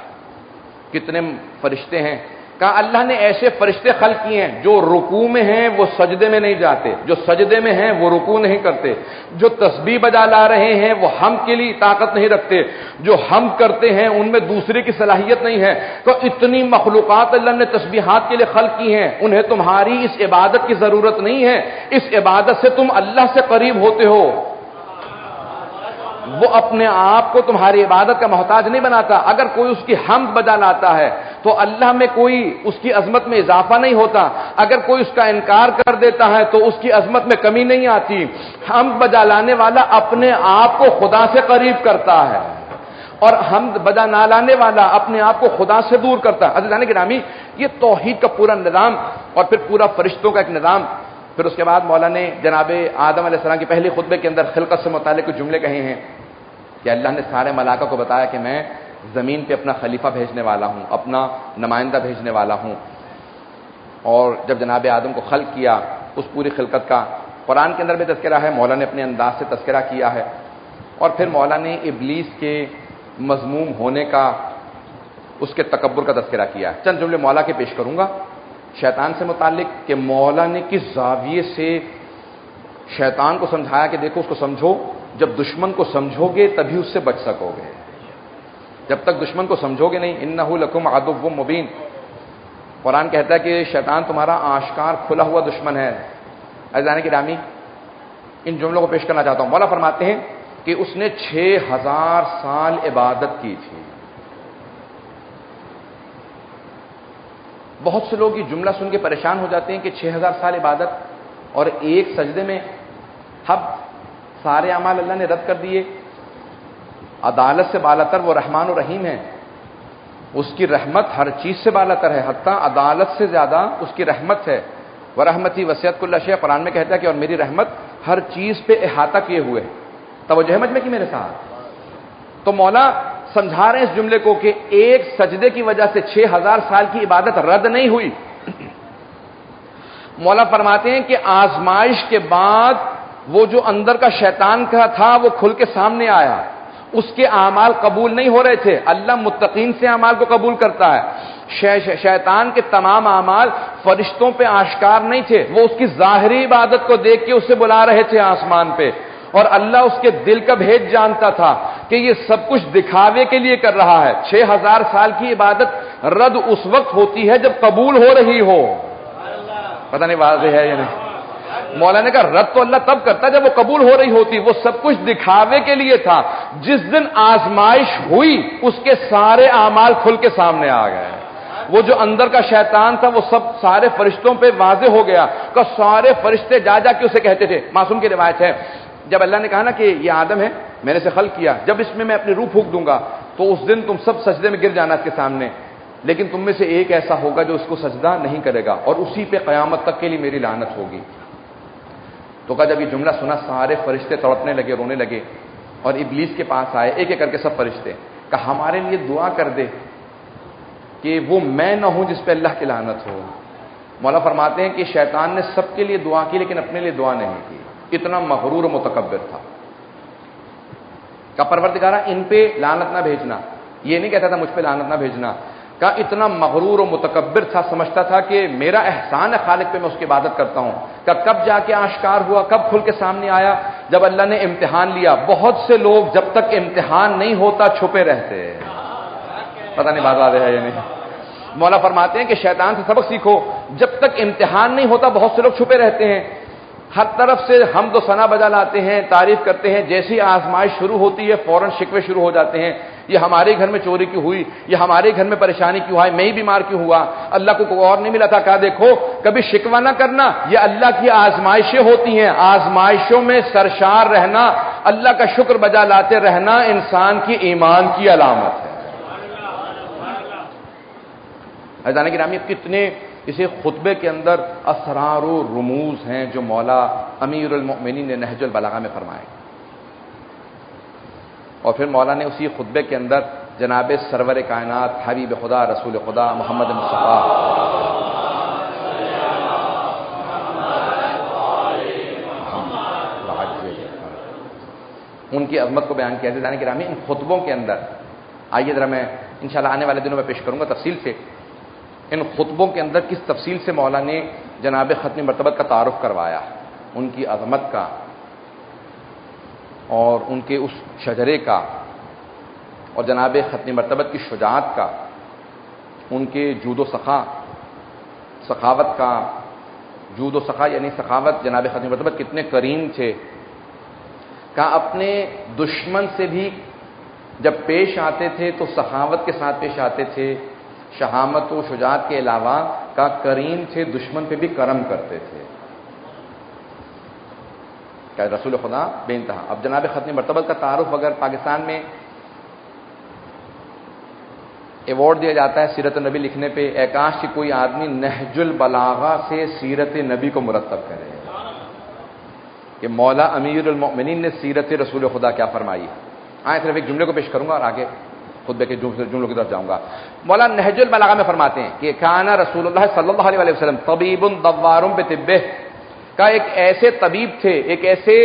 Speaker 1: کتنے فرشتے ہیں۔ کہا اللہ نے ایسے فرشتے خلق کیے ہیں جو رکوع میں ہیں وہ سجدے میں نہیں جاتے، جو سجدے میں ہیں وہ رکوع نہیں کرتے، جو تسبیح بجا لا رہے ہیں وہ ہم کے لیے طاقت نہیں رکھتے، جو ہم کرتے ہیں ان میں دوسرے کی صلاحیت نہیں ہے۔ تو اتنی مخلوقات اللہ نے تسبیحات کے لیے خلق کی ہیں، انہیں تمہاری اس عبادت کی ضرورت نہیں ہے، اس عبادت سے تم اللہ سے قریب ہوتے ہو۔ وہ اپنے آپ کو تمہاری عبادت کا محتاج نہیں بناتا۔ اگر کوئی اس کی حمد بجا لاتا ہے تو اللہ میں کوئی اس کی عظمت میں اضافہ نہیں ہوتا، اگر کوئی اس کا انکار کر دیتا ہے تو اس کی عظمت میں کمی نہیں آتی۔ حمد بجا لانے والا اپنے آپ کو خدا سے قریب کرتا ہے، اور حمد بجا نہ لانے والا اپنے آپ کو خدا سے دور کرتا ہے۔ عزیزان گرامی، یہ توحید کا پورا نظام اور پھر پورا فرشتوں کا ایک نظام۔ پھر اس کے بعد مولا نے جناب آدم علیہ السلام کی پہلی خطبے کے اندر خلقت سے متعلق کچھ جملے کہے ہیں کہ اللہ نے سارے ملائکہ کو بتایا کہ میں زمین پہ اپنا خلیفہ بھیجنے والا ہوں، اپنا نمائندہ بھیجنے والا ہوں۔ اور جب جناب آدم کو خلق کیا، اس پوری خلقت کا قرآن کے اندر بھی تذکرہ ہے، مولا نے اپنے انداز سے تذکرہ کیا ہے۔ اور پھر مولا نے ابلیس کے مذموم ہونے کا، اس کے تکبر کا تذکرہ کیا ہے۔ چند جملے مولا کے پیش کروں گا شیطان سے متعلق کہ مولا نے کس زاویے سے شیطان کو سمجھایا کہ دیکھو اس کو سمجھو، جب دشمن کو سمجھو گے تبھی اس سے بچ سکو گے، جب تک دشمن کو سمجھو گے نہیں۔ انہ لکم عدو مبین، قرآن کہتا ہے کہ شیطان تمہارا آشکار کھلا ہوا دشمن ہے۔ عزیزان گرامی، ان جملوں کو پیش کرنا چاہتا ہوں۔ مولا فرماتے ہیں کہ اس نے 6000 سال عبادت کی تھی۔ بہت سے لوگ یہ جملہ سن کے پریشان ہو جاتے ہیں کہ 6000 سال عبادت اور ایک سجدے میں اب سارے اعمال اللہ نے رد کر دیے۔ عدالت سے بالاتر وہ رحمان و رحیم ہے، اس کی رحمت ہر چیز سے بالاتر ہے، حتیٰ عدالت سے زیادہ اس کی رحمت ہے۔ ورحمتی وسعت کل شیء، قرآن میں کہتا ہے کہ اور میری رحمت ہر چیز پہ احاطہ کیے ہوئے۔ توجہ ہے مجھ میں کہ میرے ساتھ؟ تو مولا سمجھا رہے ہیں اس جملے کو کہ ایک سجدے کی وجہ سے 6000 سال کی عبادت رد نہیں ہوئی۔ مولا فرماتے ہیں کہ آزمائش کے بعد وہ جو اندر کا شیطان کا تھا وہ کھل کے سامنے آیا، اس کے اعمال قبول نہیں ہو رہے تھے۔ اللہ متقین سے اعمال کو قبول کرتا ہے۔ شیطان کے تمام اعمال فرشتوں پہ آشکار نہیں تھے، وہ اس کی ظاہری عبادت کو دیکھ کے اسے بلا رہے تھے آسمان پہ، اور اللہ اس کے دل کا بھید جانتا تھا کہ یہ سب کچھ دکھاوے کے لیے کر رہا ہے۔ 6000 سال کی عبادت رد اس وقت ہوتی ہے جب قبول ہو رہی ہو۔ پتہ نہیں واضح ہے یا نہیں؟ مولا نے کہا رد تو اللہ تب کرتا جب وہ قبول ہو رہی ہوتی، وہ سب کچھ دکھاوے کے لیے تھا۔ جس دن آزمائش ہوئی اس کے سارے اعمال کھل کے سامنے آ گئے، وہ جو اندر کا شیطان تھا وہ سب سارے فرشتوں پہ واضح ہو گیا کہ سارے فرشتے جا جا کے اسے کہتے تھے۔ معصوم کی روایت ہے جب اللہ نے کہا نا کہ یہ آدم ہے، میں نے اسے خلق کیا، جب اس میں اپنی روح پھونک دوں گا تو اس دن تم سب سجدے میں گر جانا اس کے سامنے، لیکن تم میں سے ایک ایسا ہوگا جو اس کو سجدہ نہیں کرے گا، اور اسی پہ قیامت تک کے لیے میری لعنت ہوگی۔ تو کہا جب یہ جملہ سنا سارے فرشتے تڑپنے لگے، رونے لگے، اور ابلیس کے پاس آئے ایک ایک کر کے سب فرشتے، کہا ہمارے لیے دعا کر دے کہ وہ میں نہ ہوں جس پہ اللہ کی لعنت ہو۔ مولا فرماتے ہیں کہ شیطان نے سب کے لیے دعا کی لیکن اپنے لیے دعا نہیں کی، اتنا مغرور و متکبر تھا۔ کہ پروردگارہ ان پہ لعنت نہ بھیجنا، یہ نہیں کہتا تھا مجھ پہ لعنت نہ بھیجنا، کہ اتنا مغرور و متکبر تھا، سمجھتا تھا کہ میرا احسان ہے خالق پہ، میں اس کی عبادت کرتا ہوں۔ کہ کب جا کے آشکار ہوا، کب کھل کے سامنے آیا؟ جب اللہ نے امتحان لیا۔ بہت سے لوگ جب تک امتحان نہیں ہوتا چھپے رہتے، پتہ نہیں بات واضح ہے یا نہیں؟ مولا فرماتے ہیں کہ شیطان سے سبق سیکھو، جب تک امتحان نہیں ہوتا بہت سے لوگ چھپے رہتے ہیں، ہر طرف سے حمد و ثنا بجا لاتے ہیں، تعریف کرتے ہیں، جیسی آزمائش شروع ہوتی ہے فوراً شکوے شروع ہو جاتے ہیں، یہ ہمارے گھر میں چوری کیوں ہوئی، یہ ہمارے گھر میں پریشانی کیوں آئی، میں ہی بیمار کیوں ہوا، اللہ کو کوئی اور نہیں ملا تھا۔ کہا دیکھو کبھی شکوہ نہ کرنا، یہ اللہ کی آزمائشیں ہوتی ہیں، آزمائشوں میں سرشار رہنا، اللہ کا شکر بجا لاتے رہنا انسان کی ایمان کی علامت ہے۔ عزیزان گرامی، کتنے اسی خطبے کے اندر اسرار و رموز ہیں جو مولا امیر المؤمنین نے نہج البلاغہ میں فرمائے، اور پھر مولا نے اسی خطبے کے اندر جناب سرور کائنات حبیب خدا رسول خدا محمد مصطفیٰ ان کی عظمت کو بیان کیا۔ عزیزان گرامی، ان خطبوں کے اندر آئیے ذرا میں انشاءاللہ آنے والے دنوں میں پیش کروں گا تفصیل سے، ان خطبوں کے اندر کس تفصیل سے مولا نے جناب ختم مرتبت کا تعارف کروایا، ان کی عظمت کا اور ان کے اس شجرے کا، اور جناب ختم مرتبت کی شجاعت کا، ان کے جود و سخاوت کا، جود و سخا یعنی سخاوت، جناب ختم مرتبت کتنے کریم تھے، کہ اپنے دشمن سے بھی جب پیش آتے تھے تو سخاوت کے ساتھ پیش آتے تھے، شہامت و شجاعت کے علاوہ کا کریم تھے، دشمن پہ بھی کرم کرتے تھے، کہ رسول خدا بے انتہا۔ اب جناب ختم مرتبت کا تعارف اگر پاکستان میں ایوارڈ دیا جاتا ہے سیرت النبی لکھنے پہ، کاش کہ کوئی آدمی نہج البلاغہ سے سیرت نبی کو مرتب کرے کہ مولا امیر المؤمنین نے سیرت رسول خدا کیا فرمائی۔ صرف ایک جملے کو پیش کروں گا اور آگے خطبے کے جملوں کی طرف جاؤں گا۔ مولا نہج البلاغہ میں فرماتے ہیں کہ کان رسول اللہ صلی اللہ علیہ وسلم طبیب دوار بطبہ، کا ایک ایسے طبیب تھے، ایک ایسے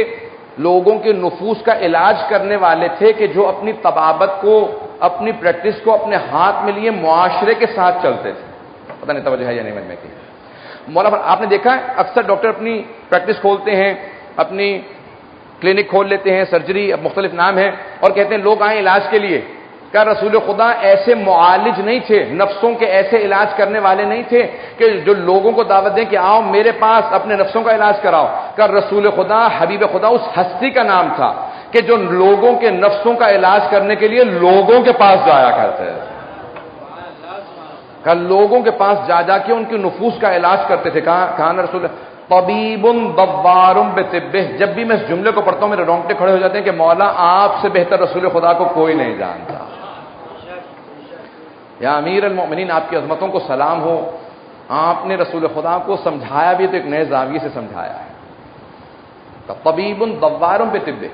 Speaker 1: لوگوں کے نفوس کا علاج کرنے والے تھے کہ جو اپنی طبابت کو، اپنی پریکٹس کو اپنے ہاتھ میں لیے معاشرے کے ساتھ چلتے تھے۔ پتہ نہیں توجہ ہے یا نہیں میں کہ مولا آپ نے دیکھا ہے اکثر ڈاکٹر اپنی پریکٹس کھولتے ہیں، اپنی کلینک کھول لیتے ہیں، سرجری اب مختلف نام ہے، اور کہتے ہیں لوگ آئیں علاج کے لیے۔ کیا رسول خدا ایسے معالج نہیں تھے، نفسوں کے ایسے علاج کرنے والے نہیں تھے کہ جو لوگوں کو دعوت دیں کہ آؤ میرے پاس اپنے نفسوں کا علاج کراؤ؟ کیا رسول خدا حبیب خدا اس ہستی کا نام تھا کہ جو لوگوں کے نفسوں کا علاج کرنے کے لیے لوگوں کے پاس جایا کرتے تھے، کہ لوگوں کے پاس جا کے ان کے نفوس کا علاج کرتے تھے۔ کہاں رسول طبیب دوار بطبہ، جب بھی میں اس جملے کو پڑھتا ہوں میرے رونگٹے کھڑے ہو جاتے ہیں کہ مولا آپ سے بہتر رسول خدا کو کوئی نہیں جانتا۔ یا امیر المؤمنین، آپ کی عظمتوں کو سلام ہو، آپ نے رسول خدا کو سمجھایا بھی تو ایک نئے زاویے سے سمجھایا ہے۔ طبیب دوار بطبہ،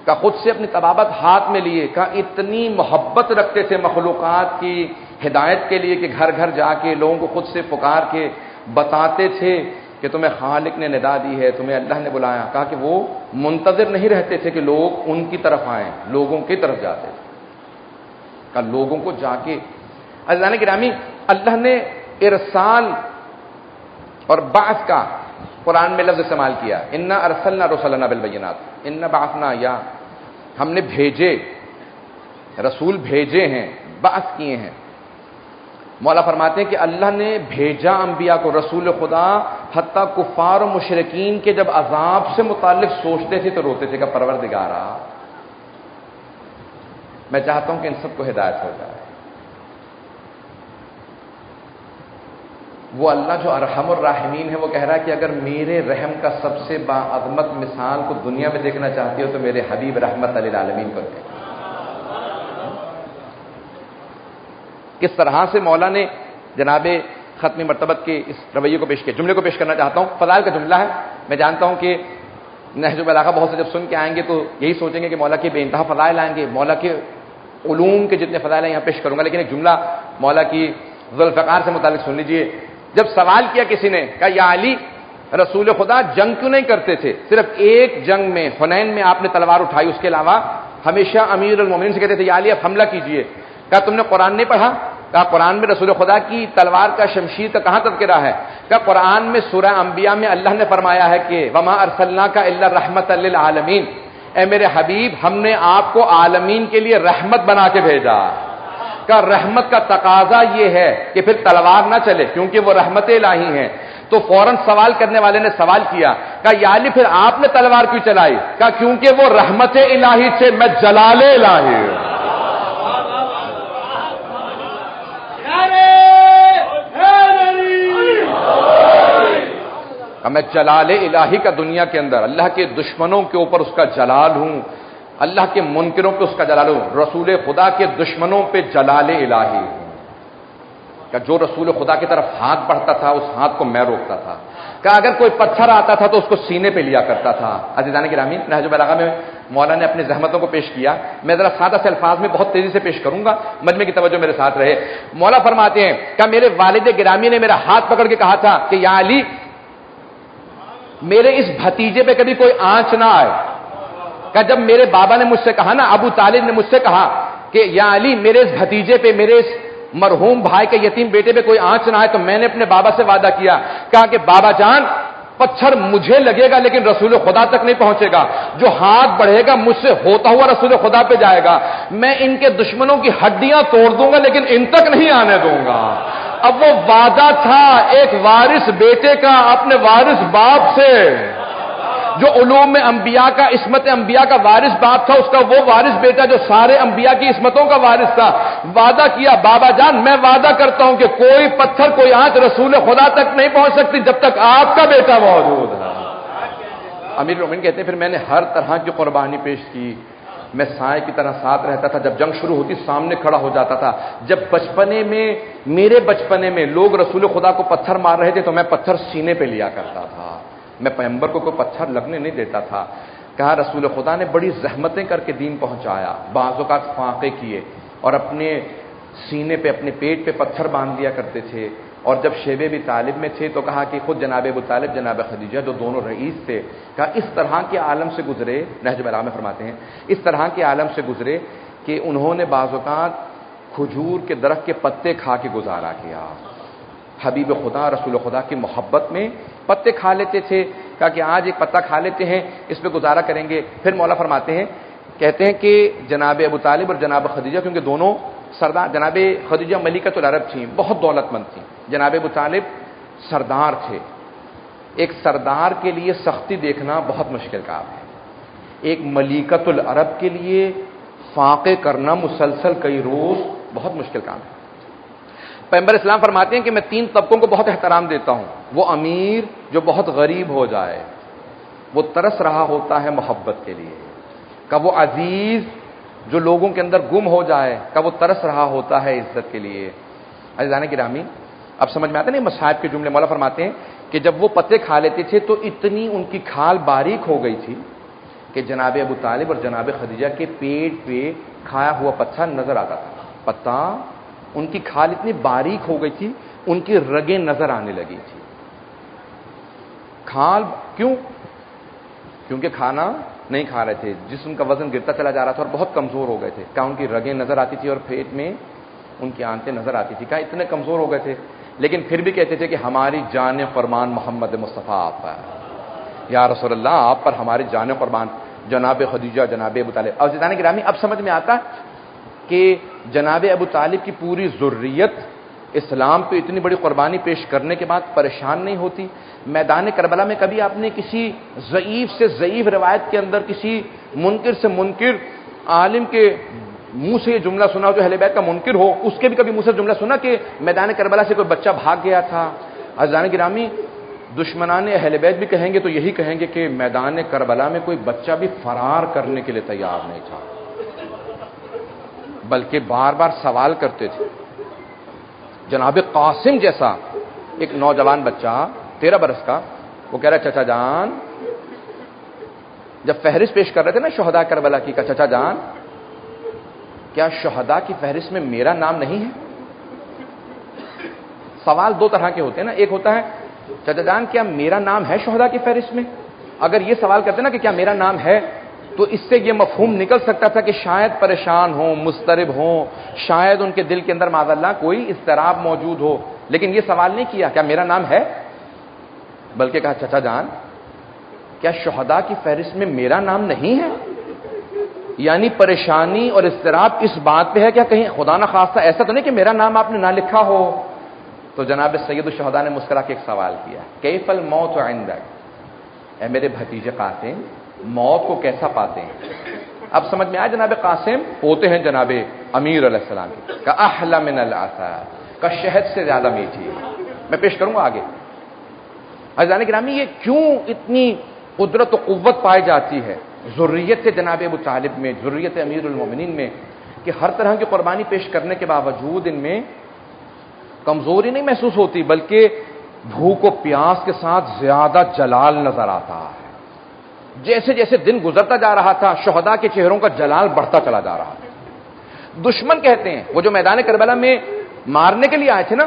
Speaker 1: کا خود سے اپنی طبابت ہاتھ میں لیے، کا اتنی محبت رکھتے تھے مخلوقات کی ہدایت کے لیے کہ گھر گھر جا کے لوگوں کو خود سے پکار کے بتاتے تھے کہ تمہیں خالق نے ندا دی ہے، تمہیں اللہ نے بلایا۔ کہا کہ وہ منتظر نہیں رہتے تھے کہ لوگ ان کی طرف آئیں، لوگوں کی طرف جاتے تھے، کہ لوگوں کو جا کے۔ عزیزان گرامی، اللہ نے ارسال اور بعث کا قرآن میں لفظ استعمال کیا، انا ارسلنا رسلنا بالبینات، انا بعثنا، یا ہم نے بھیجے، رسول بھیجے ہیں، بعث کیے ہیں۔ مولا فرماتے ہیں کہ اللہ نے بھیجا انبیاء کو، رسول خدا حتیٰ کفار و مشرکین کے جب عذاب سے متعلق سوچتے تھے تو روتے تھے کہ پروردگارا میں چاہتا ہوں کہ ان سب کو ہدایت ہو جائے۔ وہ اللہ جو ارحم الراحمین ہے وہ کہہ رہا ہے کہ اگر میرے رحم کا سب سے باعظمت مثال کو دنیا میں دیکھنا چاہتی ہو تو میرے حبیب رحمت للعالمین کو دیکھ۔ کس طرح سے مولا نے جناب ختم مرتبت کے اس رویے کو پیش کیا۔ جملے کو پیش کرنا چاہتا ہوں، فضائل کا جملہ ہے۔ میں جانتا ہوں کہ نہج البلاغہ بہت سے جب سن کے آئیں گے تو یہی سوچیں گے کہ مولا کے بے انتہا فضائل آئیں گے، مولا کے علوم کے جتنے فضائل ہیں یہاں پیش کروں گا، لیکن ایک جملہ مولا کی ذوالفقار سے متعلق سن لیجئے۔ جب سوال کیا کسی نے، کہا یا علی، رسول خدا جنگ کیوں نہیں کرتے تھے؟ صرف ایک جنگ میں حنین میں آپ نے تلوار اٹھائی، اس کے علاوہ ہمیشہ امیر المومنین سے کہتے تھے یا علی اب حملہ کیجئے۔ کہا تم نے قرآن نہیں پڑھا؟ کہا قرآن میں رسول خدا کی تلوار کا، شمشیر کا کہاں تذکرہ ہے؟ کہا قرآن میں سورہ انبیاء میں اللہ نے فرمایا ہے کہ وما ارسلناک الا رحمۃ للعالمین، اے میرے حبیب ہم نے آپ کو عالمین کے لیے رحمت بنا کے بھیجا۔ کا رحمت کا تقاضا یہ ہے کہ پھر تلوار نہ چلے کیونکہ وہ رحمت الہی ہیں۔ تو فوراً سوال کرنے والے نے سوال کیا، کہا یا علی پھر آپ نے تلوار کیوں چلائی؟ کہا کیونکہ وہ رحمت الہی سے میں جلال الہی ہوں۔ کہ میں جلال الہی کا دنیا کے اندر اللہ کے دشمنوں کے اوپر اس کا جلال ہوں، اللہ کے منکروں پہ اس کا جلال ہوں، رسول خدا کے دشمنوں پہ جلال الہی ہوں، کہ جو رسول خدا کی طرف ہاتھ بڑھتا تھا اس ہاتھ کو میں روکتا تھا، کہ اگر کوئی پتھر آتا تھا تو اس کو سینے پہ لیا کرتا تھا۔ عزیزان گرامی، نہج البلاغہ میں مولا نے اپنی زحمتوں کو پیش کیا، میں ذرا سادہ سے الفاظ میں بہت تیزی سے پیش کروں گا، مجمع کی توجہ میرے ساتھ رہے۔ مولا فرماتے ہیں کہ میرے والد گرامی نے میرا ہاتھ پکڑ کے کہا تھا کہ یا علی، میرے اس بھتیجے پہ کبھی کوئی آنچ نہ آئے، کہ جب میرے بابا نے مجھ سے کہا نا، ابو طالب نے مجھ سے کہا کہ یا علی میرے اس بھتیجے پہ، میرے اس مرحوم بھائی کے یتیم بیٹے پہ کوئی آنچ نہ آئے، تو میں نے اپنے بابا سے وعدہ کیا، کہا کہ بابا جان پتھر مجھے لگے گا لیکن رسول خدا تک نہیں پہنچے گا، جو ہاتھ بڑھے گا مجھ سے ہوتا ہوا رسول خدا پہ جائے گا، میں ان کے دشمنوں کی ہڈیاں توڑ دوں گا لیکن ان تک نہیں آنے دوں گا۔ اب وہ وعدہ تھا ایک وارث بیٹے کا اپنے وارث باپ سے، جو علوم انبیاء کا، عصمت انبیاء کا وارث باپ تھا، اس کا وہ وارث بیٹا جو سارے انبیاء کی عصمتوں کا وارث تھا، وعدہ کیا بابا جان میں وعدہ کرتا ہوں کہ کوئی پتھر کوئی آنچ رسول خدا تک نہیں پہنچ سکتی جب تک آپ کا بیٹا موجود ہے۔ امیر المومنین کہتے ہیں پھر میں نے ہر طرح کی قربانی پیش کی، میں سائے کی طرح ساتھ رہتا تھا، جب جنگ شروع ہوتی سامنے کھڑا ہو جاتا تھا، جب بچپنے میں، میرے بچپنے میں لوگ رسول خدا کو پتھر مار رہے تھے تو میں پتھر سینے پہ لیا کرتا تھا، میں پیغمبر کو کوئی پتھر لگنے نہیں دیتا تھا۔ کہا رسول خدا نے بڑی زحمتیں کر کے دین پہنچایا، بعض اوقات فاقے کیے اور اپنے سینے پہ، اپنے پیٹ پہ پتھر باندھ دیا کرتے تھے، اور جب شیب ابی طالب میں تھے تو کہا کہ خود جناب ابو طالب، جناب خدیجہ جو دونوں رئیس تھے، کہا اس طرح کے عالم سے گزرے، نہج البلاغہ میں فرماتے ہیں اس طرح کے عالم سے گزرے کہ انہوں نے بعض اوقات کھجور کے درخت کے پتے کھا کے گزارا کیا، حبیب خدا رسول خدا کی محبت میں پتے کھا لیتے تھے، کہا کہ آج ایک پتا کھا لیتے ہیں اس پہ گزارا کریں گے۔ پھر مولا فرماتے ہیں، کہتے ہیں کہ جناب ابو طالب اور جناب خدیجہ، کیونکہ دونوں سردار، جناب خدیجہ ملکۃ العرب تھیں، بہت دولت مند تھیں، جناب ابو طالب سردار تھے۔ ایک سردار کے لیے سختی دیکھنا بہت مشکل کام ہے، ایک ملکۃ العرب کے لیے فاقے کرنا مسلسل کئی روز بہت مشکل کام ہے۔ پیغمبر اسلام فرماتے ہیں کہ میں 3 طبقوں کو بہت احترام دیتا ہوں، وہ امیر جو بہت غریب ہو جائے، وہ ترس رہا ہوتا ہے محبت کے لیے، کہ وہ عزیز جو لوگوں کے اندر گم ہو جائے، کہ وہ ترس رہا ہوتا ہے عزت کے لیے۔ عزیزان گرامی، اب سمجھ میں آتا نہیں مصائب کے جملے؟ مولا فرماتے ہیں کہ جب وہ پتے کھا لیتے تھے تو اتنی ان کی کھال باریک ہو گئی تھی کہ جناب ابو طالب اور جناب خدیجہ کے پیٹ پہ کھایا ہوا پتھر نظر آتا تھا، پتا ان کی کھال اتنی باریک ہو گئی تھی، ان کی رگیں نظر آنے لگی تھی۔ کھال کیوں؟ کیونکہ کھانا نہیں کھا رہے تھے، جسم کا وزن گرتا چلا جا رہا تھا اور بہت کمزور ہو گئے تھے، کہا ان کی رگیں نظر آتی تھی اور پیٹ میں ان کی آنتیں نظر آتی تھی، کہا اتنے کمزور ہو گئے تھے، لیکن پھر بھی کہتے تھے کہ ہماری جان فرمان محمد مصطفیٰ آپ پر، یا رسول اللہ آپ پر ہماری جان قربان، جناب خدیجہ، جناب ابو طالب۔ اور عزیزان گرامی، اب سمجھ میں آتا کہ جناب ابو طالب کی پوری ذریت اسلام پہ اتنی بڑی قربانی پیش کرنے کے بعد پریشان نہیں ہوتی۔ میدان کربلا میں کبھی آپ نے کسی ضعیف سے ضعیف روایت کے اندر کسی منکر سے منکر عالم کے منہ سے یہ جملہ سنا جو اہل بیت کا منکر ہو، اس کے بھی کبھی منہ سے جملہ سنا کہ میدان کربلا سے کوئی بچہ بھاگ گیا تھا؟ عزیزان گرامی، دشمنان اہل بیت بھی کہیں گے تو یہی کہیں گے کہ میدان کربلا میں کوئی بچہ بھی فرار کرنے کے لیے تیار نہیں تھا، بلکہ بار بار سوال کرتے تھے۔ جناب قاسم جیسا ایک نوجوان بچہ 13 برس کا، وہ کہہ رہا چچا جان، جب فہرست پیش کر رہے تھے نا شہداء کربلا کی، کہا چچا جان کیا شہداء کی فہرست میں میرا نام نہیں ہے؟ سوال 2 طرح کے ہوتے ہیں نا، ایک ہوتا ہے چچا جان کیا میرا نام ہے شہداء کی فہرست میں؟ اگر یہ سوال کرتے نا کہ کیا میرا نام ہے، تو اس سے یہ مفہوم نکل سکتا تھا کہ شاید پریشان ہوں، مضطرب ہوں، شاید ان کے دل کے اندر معاذ اللہ کوئی اضطراب موجود ہو، لیکن یہ سوال نہیں کیا کیا میرا نام ہے، بلکہ کہا چچا جان کیا شہداء کی فہرست میں میرا نام نہیں ہے؟ یعنی پریشانی اور اضطراب اس بات پہ ہے کیا کہیں خدا نہ خواستہ ایسا تو نہیں کہ میرا نام آپ نے نہ لکھا ہو؟ تو جناب سید الشہداء نے مسکرا کے ایک سوال کیا، کیف الموت عندک، اے میرے بھتیجے قاسم موت کو کیسا پاتے ہیں؟ اب سمجھ میں آیا جناب قاسم پوتے ہیں جناب امیر علیہ السلام کی، کہ احلی من العسل، کا شہد سے زیادہ میٹھی، میں پیش کروں گا آگے۔ عزیزان گرامی یہ کیوں اتنی قدرت و قوت پائی جاتی ہے ذریت جناب ابو طالب میں، ذریت امیر المومنین میں، کہ ہر طرح کی قربانی پیش کرنے کے باوجود ان میں کمزوری نہیں محسوس ہوتی، بلکہ بھوک و پیاس کے ساتھ زیادہ جلال نظر آتا ہے۔ جیسے جیسے دن گزرتا جا رہا تھا شہداء کے چہروں کا جلال بڑھتا چلا جا رہا تھا۔ دشمن کہتے ہیں، وہ جو میدان کربلا میں مارنے کے لیے آئے تھے نا،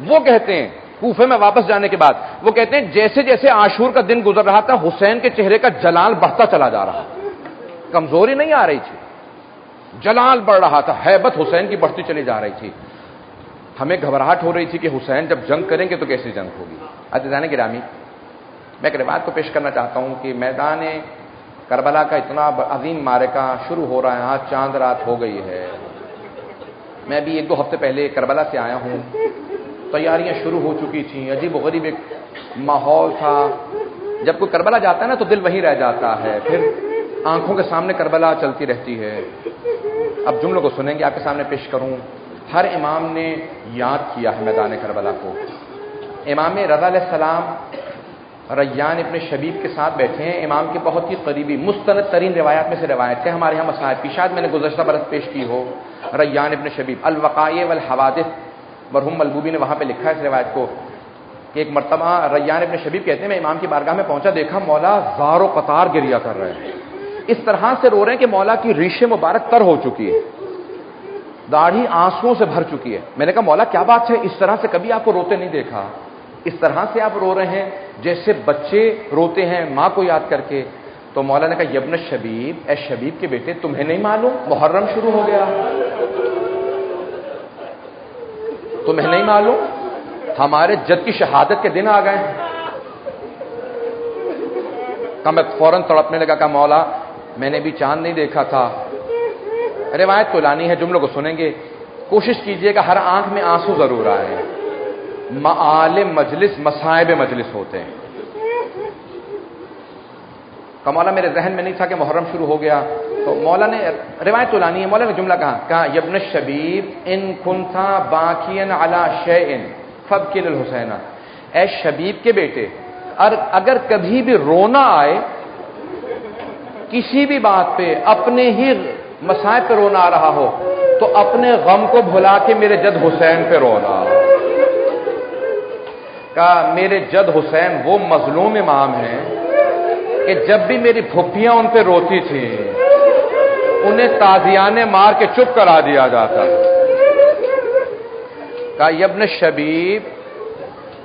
Speaker 1: وہ کہتے ہیں کوفے میں واپس جانے کے بعد، وہ کہتے ہیں جیسے جیسے عاشور کا دن گزر رہا تھا حسین کے چہرے کا جلال بڑھتا چلا جا رہا تھا، کمزوری نہیں آ رہی تھی، جلال بڑھ رہا تھا، ہیبت حسین کی بڑھتی چلی جا رہی تھی۔ ہمیں گھبراہٹ ہو رہی تھی کہ حسین جب جنگ کریں گے تو کیسی جنگ ہوگی۔ عزیزان گرامی، میں ایک روایت کو پیش کرنا چاہتا ہوں کہ میدان کربلا کا اتنا عظیم معرکہ شروع ہو رہا ہے، آج چاند رات ہو گئی ہے۔ میں ابھی 1-2 ہفتے پہلے کربلا سے آیا ہوں، تیاریاں شروع ہو چکی تھیں، عجیب و غریب ایک ماحول تھا۔ جب کوئی کربلا جاتا ہے نا تو دل وہیں رہ جاتا ہے، پھر آنکھوں کے سامنے کربلا چلتی رہتی ہے۔ اب جملوں کو سنیں گے، آپ کے سامنے پیش کروں۔ ہر امام نے یاد کیا ہے میدان کربلا کو۔ امام رضا علیہ السلام ریان ابن شبیب کے ساتھ بیٹھے ہیں، امام کے بہت ہی قریبی، مستند ترین روایات میں سے روایت ہے، ہمارے یہاں مصاحب کی شاید میں نے گزشتہ برس پیش کی ہو۔ ریان ابن شبیب الوقائع والحوادث، مرحوم ملبوبی نے وہاں پہ لکھا ہے اس روایت کو کہ ایک مرتبہ ریان ابن شبیب کہتے ہیں میں امام کی بارگاہ میں پہنچا، دیکھا مولا زار و قطار گریا کر رہے ہیں، اس طرح سے رو رہے ہیں کہ مولا کی ریش مبارک تر ہو چکی ہے، داڑھی آنسوؤں سے بھر چکی ہے۔ میں نے کہا مولا کیا بات ہے، اس طرح سے کبھی آپ کو روتے نہیں دیکھا، اس طرح سے آپ رو رہے ہیں جیسے بچے روتے ہیں ماں کو یاد کر کے۔ تو مولا نے کہا یبن شبیب، اے شبیب کے بیٹے تمہیں نہیں معلوم محرم شروع ہو گیا، تمہیں نہیں معلوم ہمارے جد کی شہادت کے دن آ گئے ہیں۔ میں فوراً تڑپنے لگا، کہا مولا میں نے بھی چاند نہیں دیکھا تھا۔ روایت تو لانی ہے، جملوں کو سنیں گے، کوشش کیجئے کہ ہر آنکھ میں آنسو ضرور آئے۔ معالم مجلس مصائب مجلس ہوتے ہیں۔ کہ مولا میرے ذہن میں نہیں تھا کہ محرم شروع ہو گیا، تو مولا نے روایت تو لانی ہے، مولا نے جملہ کہا یبن شبیب ان کنتا باکین علی شیء فابکی للحسین، اے شبیب کے بیٹے اگر کبھی بھی رونا آئے کسی بھی بات پہ، اپنے ہی مصائب پہ رونا آ رہا ہو تو اپنے غم کو بھلا کے میرے جد حسین پہ رونا۔ کہا میرے جد حسین وہ مظلوم امام ہیں کہ جب بھی میری پھپھیاں ان پہ روتی تھی انہیں تازیانے مار کے چپ کرا دیا جاتا۔ کہا یبن شبیب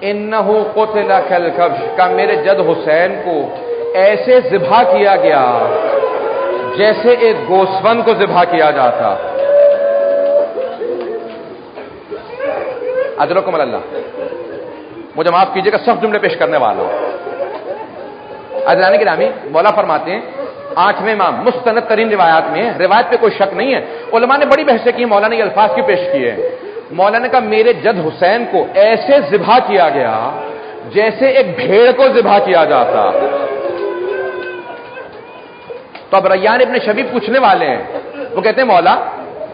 Speaker 1: انہ قتل کالکبش، کہا میرے جد حسین کو ایسے ذبح کیا گیا جیسے ایک گوسفند کو ذبح کیا جاتا۔ اجرکم اللہ، مجھے معاف کیجیے گا سخت جملے پیش کرنے والا ہوں۔ عزیزان گرامی، مولا فرماتے ہیں 8ویں امام مستند ترین روایات میں، روایت پہ کوئی شک نہیں ہے، علماء نے بڑی بحثیں کی، مولا نے یہ الفاظ کی پیش کیے ہیں۔ مولا نے کہا میرے جد حسین کو ایسے ذبح کیا گیا جیسے ایک بھیڑ کو ذبح کیا جاتا۔ تو اب ریان ابن شبیب پوچھنے والے ہیں، وہ کہتے ہیں مولا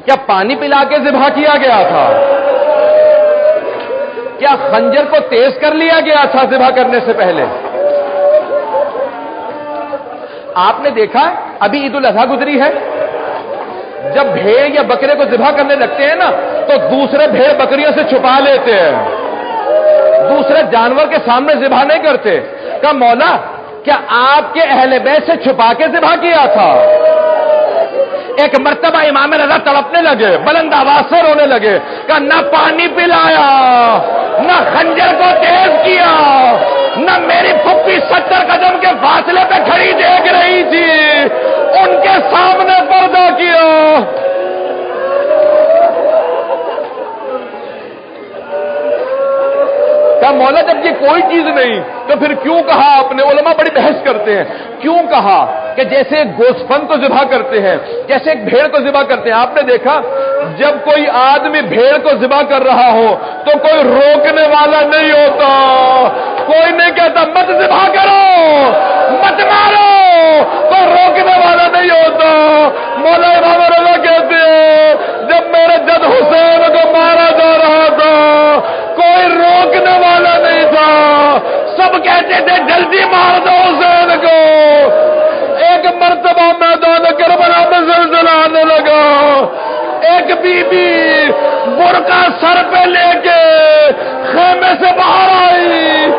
Speaker 1: کیا پانی پلا کے ذبح کیا گیا تھا؟ کیا خنجر کو تیز کر لیا گیا تھا ذبح کرنے سے پہلے؟ آپ نے دیکھا ابھی عید الاضحیٰ گزری ہے، جب بھیڑ یا بکرے کو ذبح کرنے لگتے ہیں نا تو دوسرے بھیڑ بکریوں سے چھپا لیتے ہیں، دوسرے جانور کے سامنے ذبح نہیں کرتے۔ کہا مولا کیا آپ کے اہل بیت سے چھپا کے ذبح کیا تھا؟ ایک مرتبہ امام رضا تڑپنے لگے، بلند آواز سے رونے لگے، کہا نہ پانی پلایا، نہ خنجر کو تیز کیا، نہ میری پھپھی 70 قدم کے فاصلے پہ کھڑی دیکھ رہی تھی، ان کے سامنے پردہ کیا۔ کہا مولا جب یہ کوئی چیز نہیں تو پھر کیوں کہا آپ نے؟ علماء بڑی بحث کرتے ہیں، کیوں کہا کہ جیسے ایک گوسفند کو ذبح کرتے ہیں، جیسے ایک بھیڑ کو ذبح کرتے ہیں۔ آپ نے دیکھا جب کوئی آدمی بھیڑ کو ذبح کر رہا ہو تو کوئی روکنے والا نہیں ہوتا، کوئی نہیں کہتا مت ذبح کرو مت مارو، کوئی روکنے والا نہیں ہوتا۔ مولا امام رضا کہتے ہیں جب میرے جد حسین کو مارا جا رہا تھا کوئی روکنے والا نہیں تھا، سب کہتے تھے جلدی مار دو حسین کو. ایک مرتبہ میدان کربلا میں زلزلہ آنے لگا. ایک بی بی برقع سر پہ لے کے خیمے سے باہر آئی,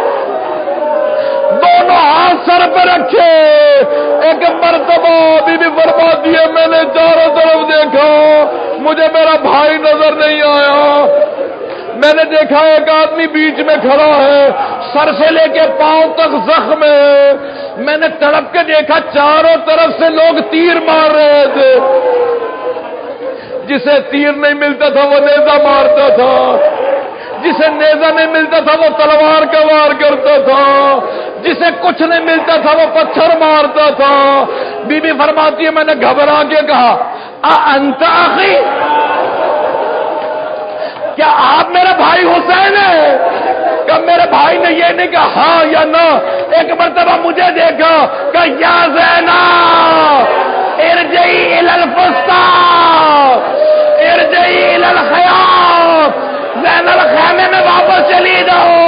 Speaker 1: دونوں ہاتھ سر پہ رکھے. ایک مرتبہ بی بی فرماتی ہے میں نے چاروں طرف دیکھا, مجھے میرا بھائی نظر نہیں آیا. میں نے دیکھا ایک آدمی بیچ میں کھڑا ہے, سر سے لے کے پاؤں تک زخم ہے. میں نے تڑپ کے دیکھا چاروں طرف سے لوگ تیر مار رہے تھے. جسے تیر نہیں ملتا تھا وہ نیزہ مارتا تھا, جسے نیزہ نہیں ملتا تھا وہ تلوار کا وار کرتا تھا, جسے کچھ نہیں ملتا تھا وہ پتھر مارتا تھا. بی بی فرماتی ہے میں نے گھبرا کے کہا انت اخی, کیا آپ میرے بھائی حسین ہیں؟ کہ میرے بھائی نے یہ نہیں کہا ہاں یا نہ. ایک مرتبہ مجھے دیکھا کہ یا زینب ارجعی الی الفسطاط ارجعی الی الخیام, زینب خیمے میں واپس چلی جاؤ,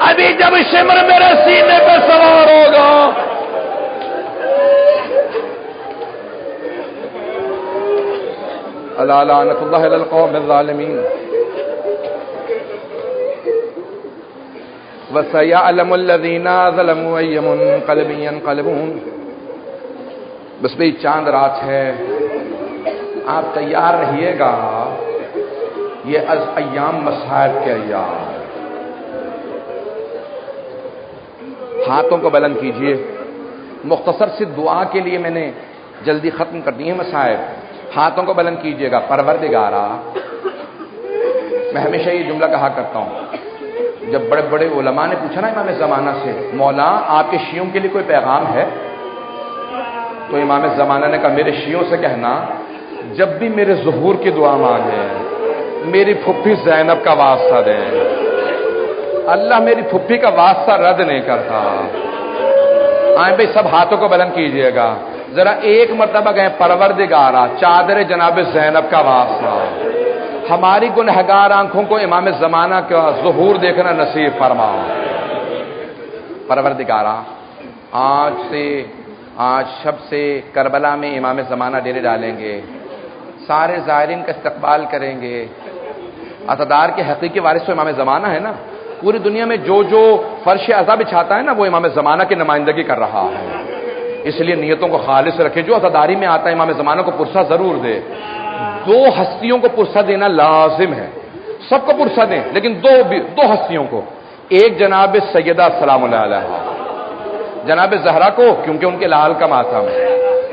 Speaker 1: ابھی جب شمر میرے سینے پہ سوار ہوگا. الا لعنۃ اللہ علی القوم الظالمین وسيعلم الذين ظلموا أي منقلب ينقلبون. بس بھئی چاند رات ہے, آپ تیار رہیے گا, یہ از ایام مصائب کے ایام. ہاتھوں کو بلند کیجئے. مختصر سی دعا کے لیے میں نے جلدی ختم کر دی ہے مصائب. ہاتھوں کو بلند کیجئے گا. پروردگارا, میں ہمیشہ یہ جملہ کہا کرتا ہوں, جب بڑے بڑے علماء نے پوچھا نا امام زمانہ سے مولا آپ کے شیعوں کے لیے کوئی پیغام ہے, تو امام زمانہ نے کہا میرے شیعوں سے کہنا جب بھی میرے ظہور کی دعا مانگے میری پھپھی زینب کا واسطہ دیں. اللہ میری پھپھی کا واسطہ رد نہیں کرتا. آئیں بھائی سب ہاتھوں کو بلند کیجئے گا. ذرا ایک مرتبہ کہیں پروردگارا چادر جناب زینب کا واسطہ, ہماری گنہگار آنکھوں کو امام زمانہ کا ظہور دیکھنا نصیب فرما. پروردگارا آج شب سے کربلا میں امام زمانہ ڈیرے ڈالیں گے, سارے زائرین کا استقبال کریں گے. عزادار کے حقیقی وارث تو امام زمانہ ہے نا. پوری دنیا میں جو جو فرش عزا بچھاتا ہے نا وہ امام زمانہ کی نمائندگی کر رہا ہے. اس لیے نیتوں کو خالص رکھیں. جو عزاداری میں آتا ہے امام زمانہ کو پرسہ ضرور دے. دو ہستیوں کو پرسہ دینا لازم ہے, سب کو پرسہ دیں لیکن دو ہستیوں کو. ایک جناب سیدہ سلام اللہ علیہ, جناب زہرا کو کیونکہ ان کے لال کا ماتم ہے,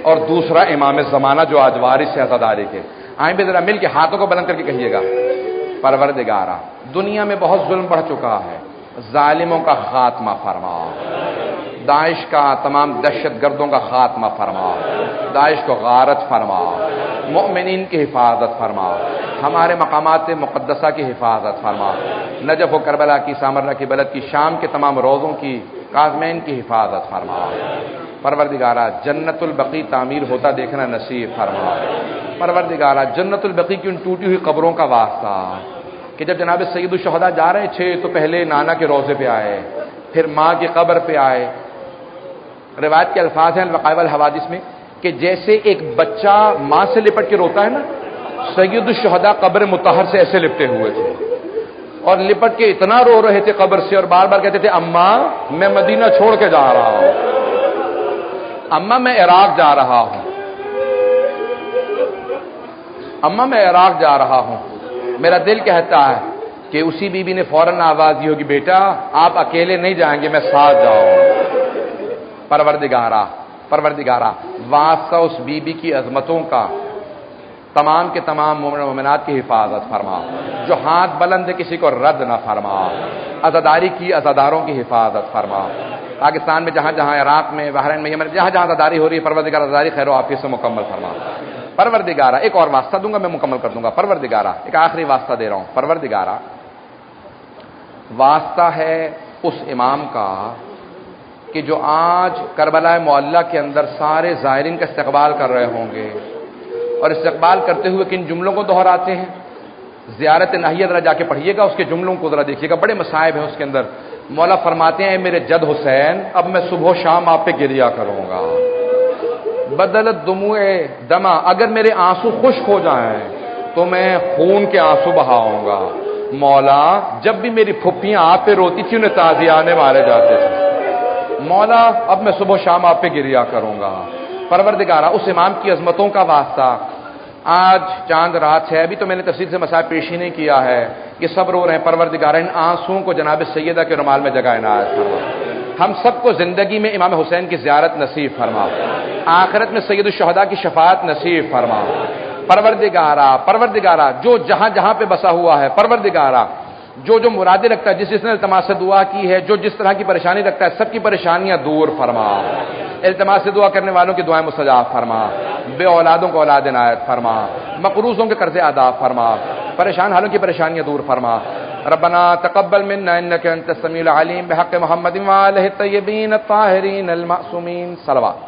Speaker 1: اور دوسرا امام زمانہ جو آج وارث ہے عزاداری کے. آئیں بھی ذرا مل کے ہاتھوں کو بلند کر کے کہیے گا پروردگارا دنیا میں بہت ظلم بڑھ چکا ہے, ظالموں کا خاتمہ فرما. داعش کا تمام دہشت گردوں کا خاتمہ فرما. داعش کو غارت فرما. مؤمنین کی حفاظت فرما. ہمارے مقامات مقدسہ کی حفاظت فرما. نجف و کربلا کی, سامرہ کی بلد کی, شام کے تمام روضوں کی, کاظمین کی حفاظت فرما. پروردگارا جنت البقیع تعمیر ہوتا دیکھنا نصیب فرما. پروردگارا جنت البقیع کی ان ٹوٹی ہوئی قبروں کا واسطہ کہ جب جناب سید الشہداء جا رہے تھے تو پہلے نانا کے روضے پہ آئے, پھر ماں کی قبر پہ آئے. روایت کے الفاظ ہیں الوقائع والحوادث میں کہ جیسے ایک بچہ ماں سے لپٹ کے روتا ہے نا, سید الشہداء قبر مطہر سے ایسے لپٹے ہوئے تھے اور لپٹ کے اتنا رو رہے تھے قبر سے, اور بار بار کہتے تھے اماں میں مدینہ چھوڑ کے جا رہا ہوں, اماں میں عراق جا رہا ہوں, اماں میں عراق جا رہا ہوں. میرا دل کہتا ہے کہ اسی بی بی نے فوراً آواز دی ہوگی بیٹا آپ اکیلے نہیں جائیں گے, میں ساتھ جاؤں. پروردگارا واسطہ اس بی بی کی عظمتوں کا تمام کے تمام مومن و مومنات کی حفاظت فرما. جو ہاتھ بلند ہے کسی کو رد نہ فرما. عزاداری کی عزاداروں کی حفاظت فرما. پاکستان میں جہاں جہاں, عراق میں, بحرین میں, یمن, جہاں جہاں عزاداری ہو رہی ہے پروردگار عزاداری خیر و عافیت سے مکمل فرما. پروردگارا ایک اور واسطہ دوں گا, میں مکمل کر دوں گا. پروردگارا ایک آخری واسطہ دے رہا ہوں. پروردگارا واسطہ ہے اس امام کا کہ جو آج کربلا معلیٰ کے اندر سارے زائرین کا استقبال کر رہے ہوں گے, اور استقبال کرتے ہوئے کن جملوں کو دہراتے ہیں زیارت ناحیہ ذرا جا کے پڑھیے گا، اس کے جملوں کو ذرا دیکھیے گا، بڑے مصائب ہیں اس کے اندر۔ مولا فرماتے ہیں میرے جد حسین اب میں صبح و شام آپ پہ گریا کروں گا، بدلت دموع دما، اگر میرے آنسو خشک ہو جائیں تو میں خون کے آنسو بہاؤں گا۔ مولا جب بھی میری پھپھیاں آپ پہ روتی تھی انہیں تازیانے مارے جاتے تھے، مولا اب میں صبح و شام آپ پہ گریا کروں گا۔ پروردگارا اس امام کی عظمتوں کا واسطہ، آج چاند رات ہے، ابھی تو میں نے تفصیل سے مسائل پیش ہی نہیں کیا ہے، یہ سب رو رہے ہیں، پروردگارا ان آنسوؤں کو جناب سیدہ کے رومال میں جگہ عنایت فرما، ہم سب کو زندگی میں امام حسین کی زیارت نصیب فرما، آخرت میں سید الشہداء کی شفاعت نصیب فرما۔ پروردگارا جو جہاں جہاں پہ بسا ہوا ہے، پروردگارا جو مرادیں رکھتا ہے، جس نے التماس سے دعا کی ہے، جو جس طرح کی پریشانی رکھتا ہے، سب کی پریشانیاں دور فرما، التماس سے دعا کرنے والوں کی دعائیں مستجاب فرما، بے اولادوں کو اولاد عنایت فرما، مقروضوں کے قرض ادا فرما، پریشان حالوں کی پریشانیاں دور فرما۔ ربنا تقبل منا انك انت السميع العليم بحق محمد وآله الطيبين الطاهرين المعصومين صلوات۔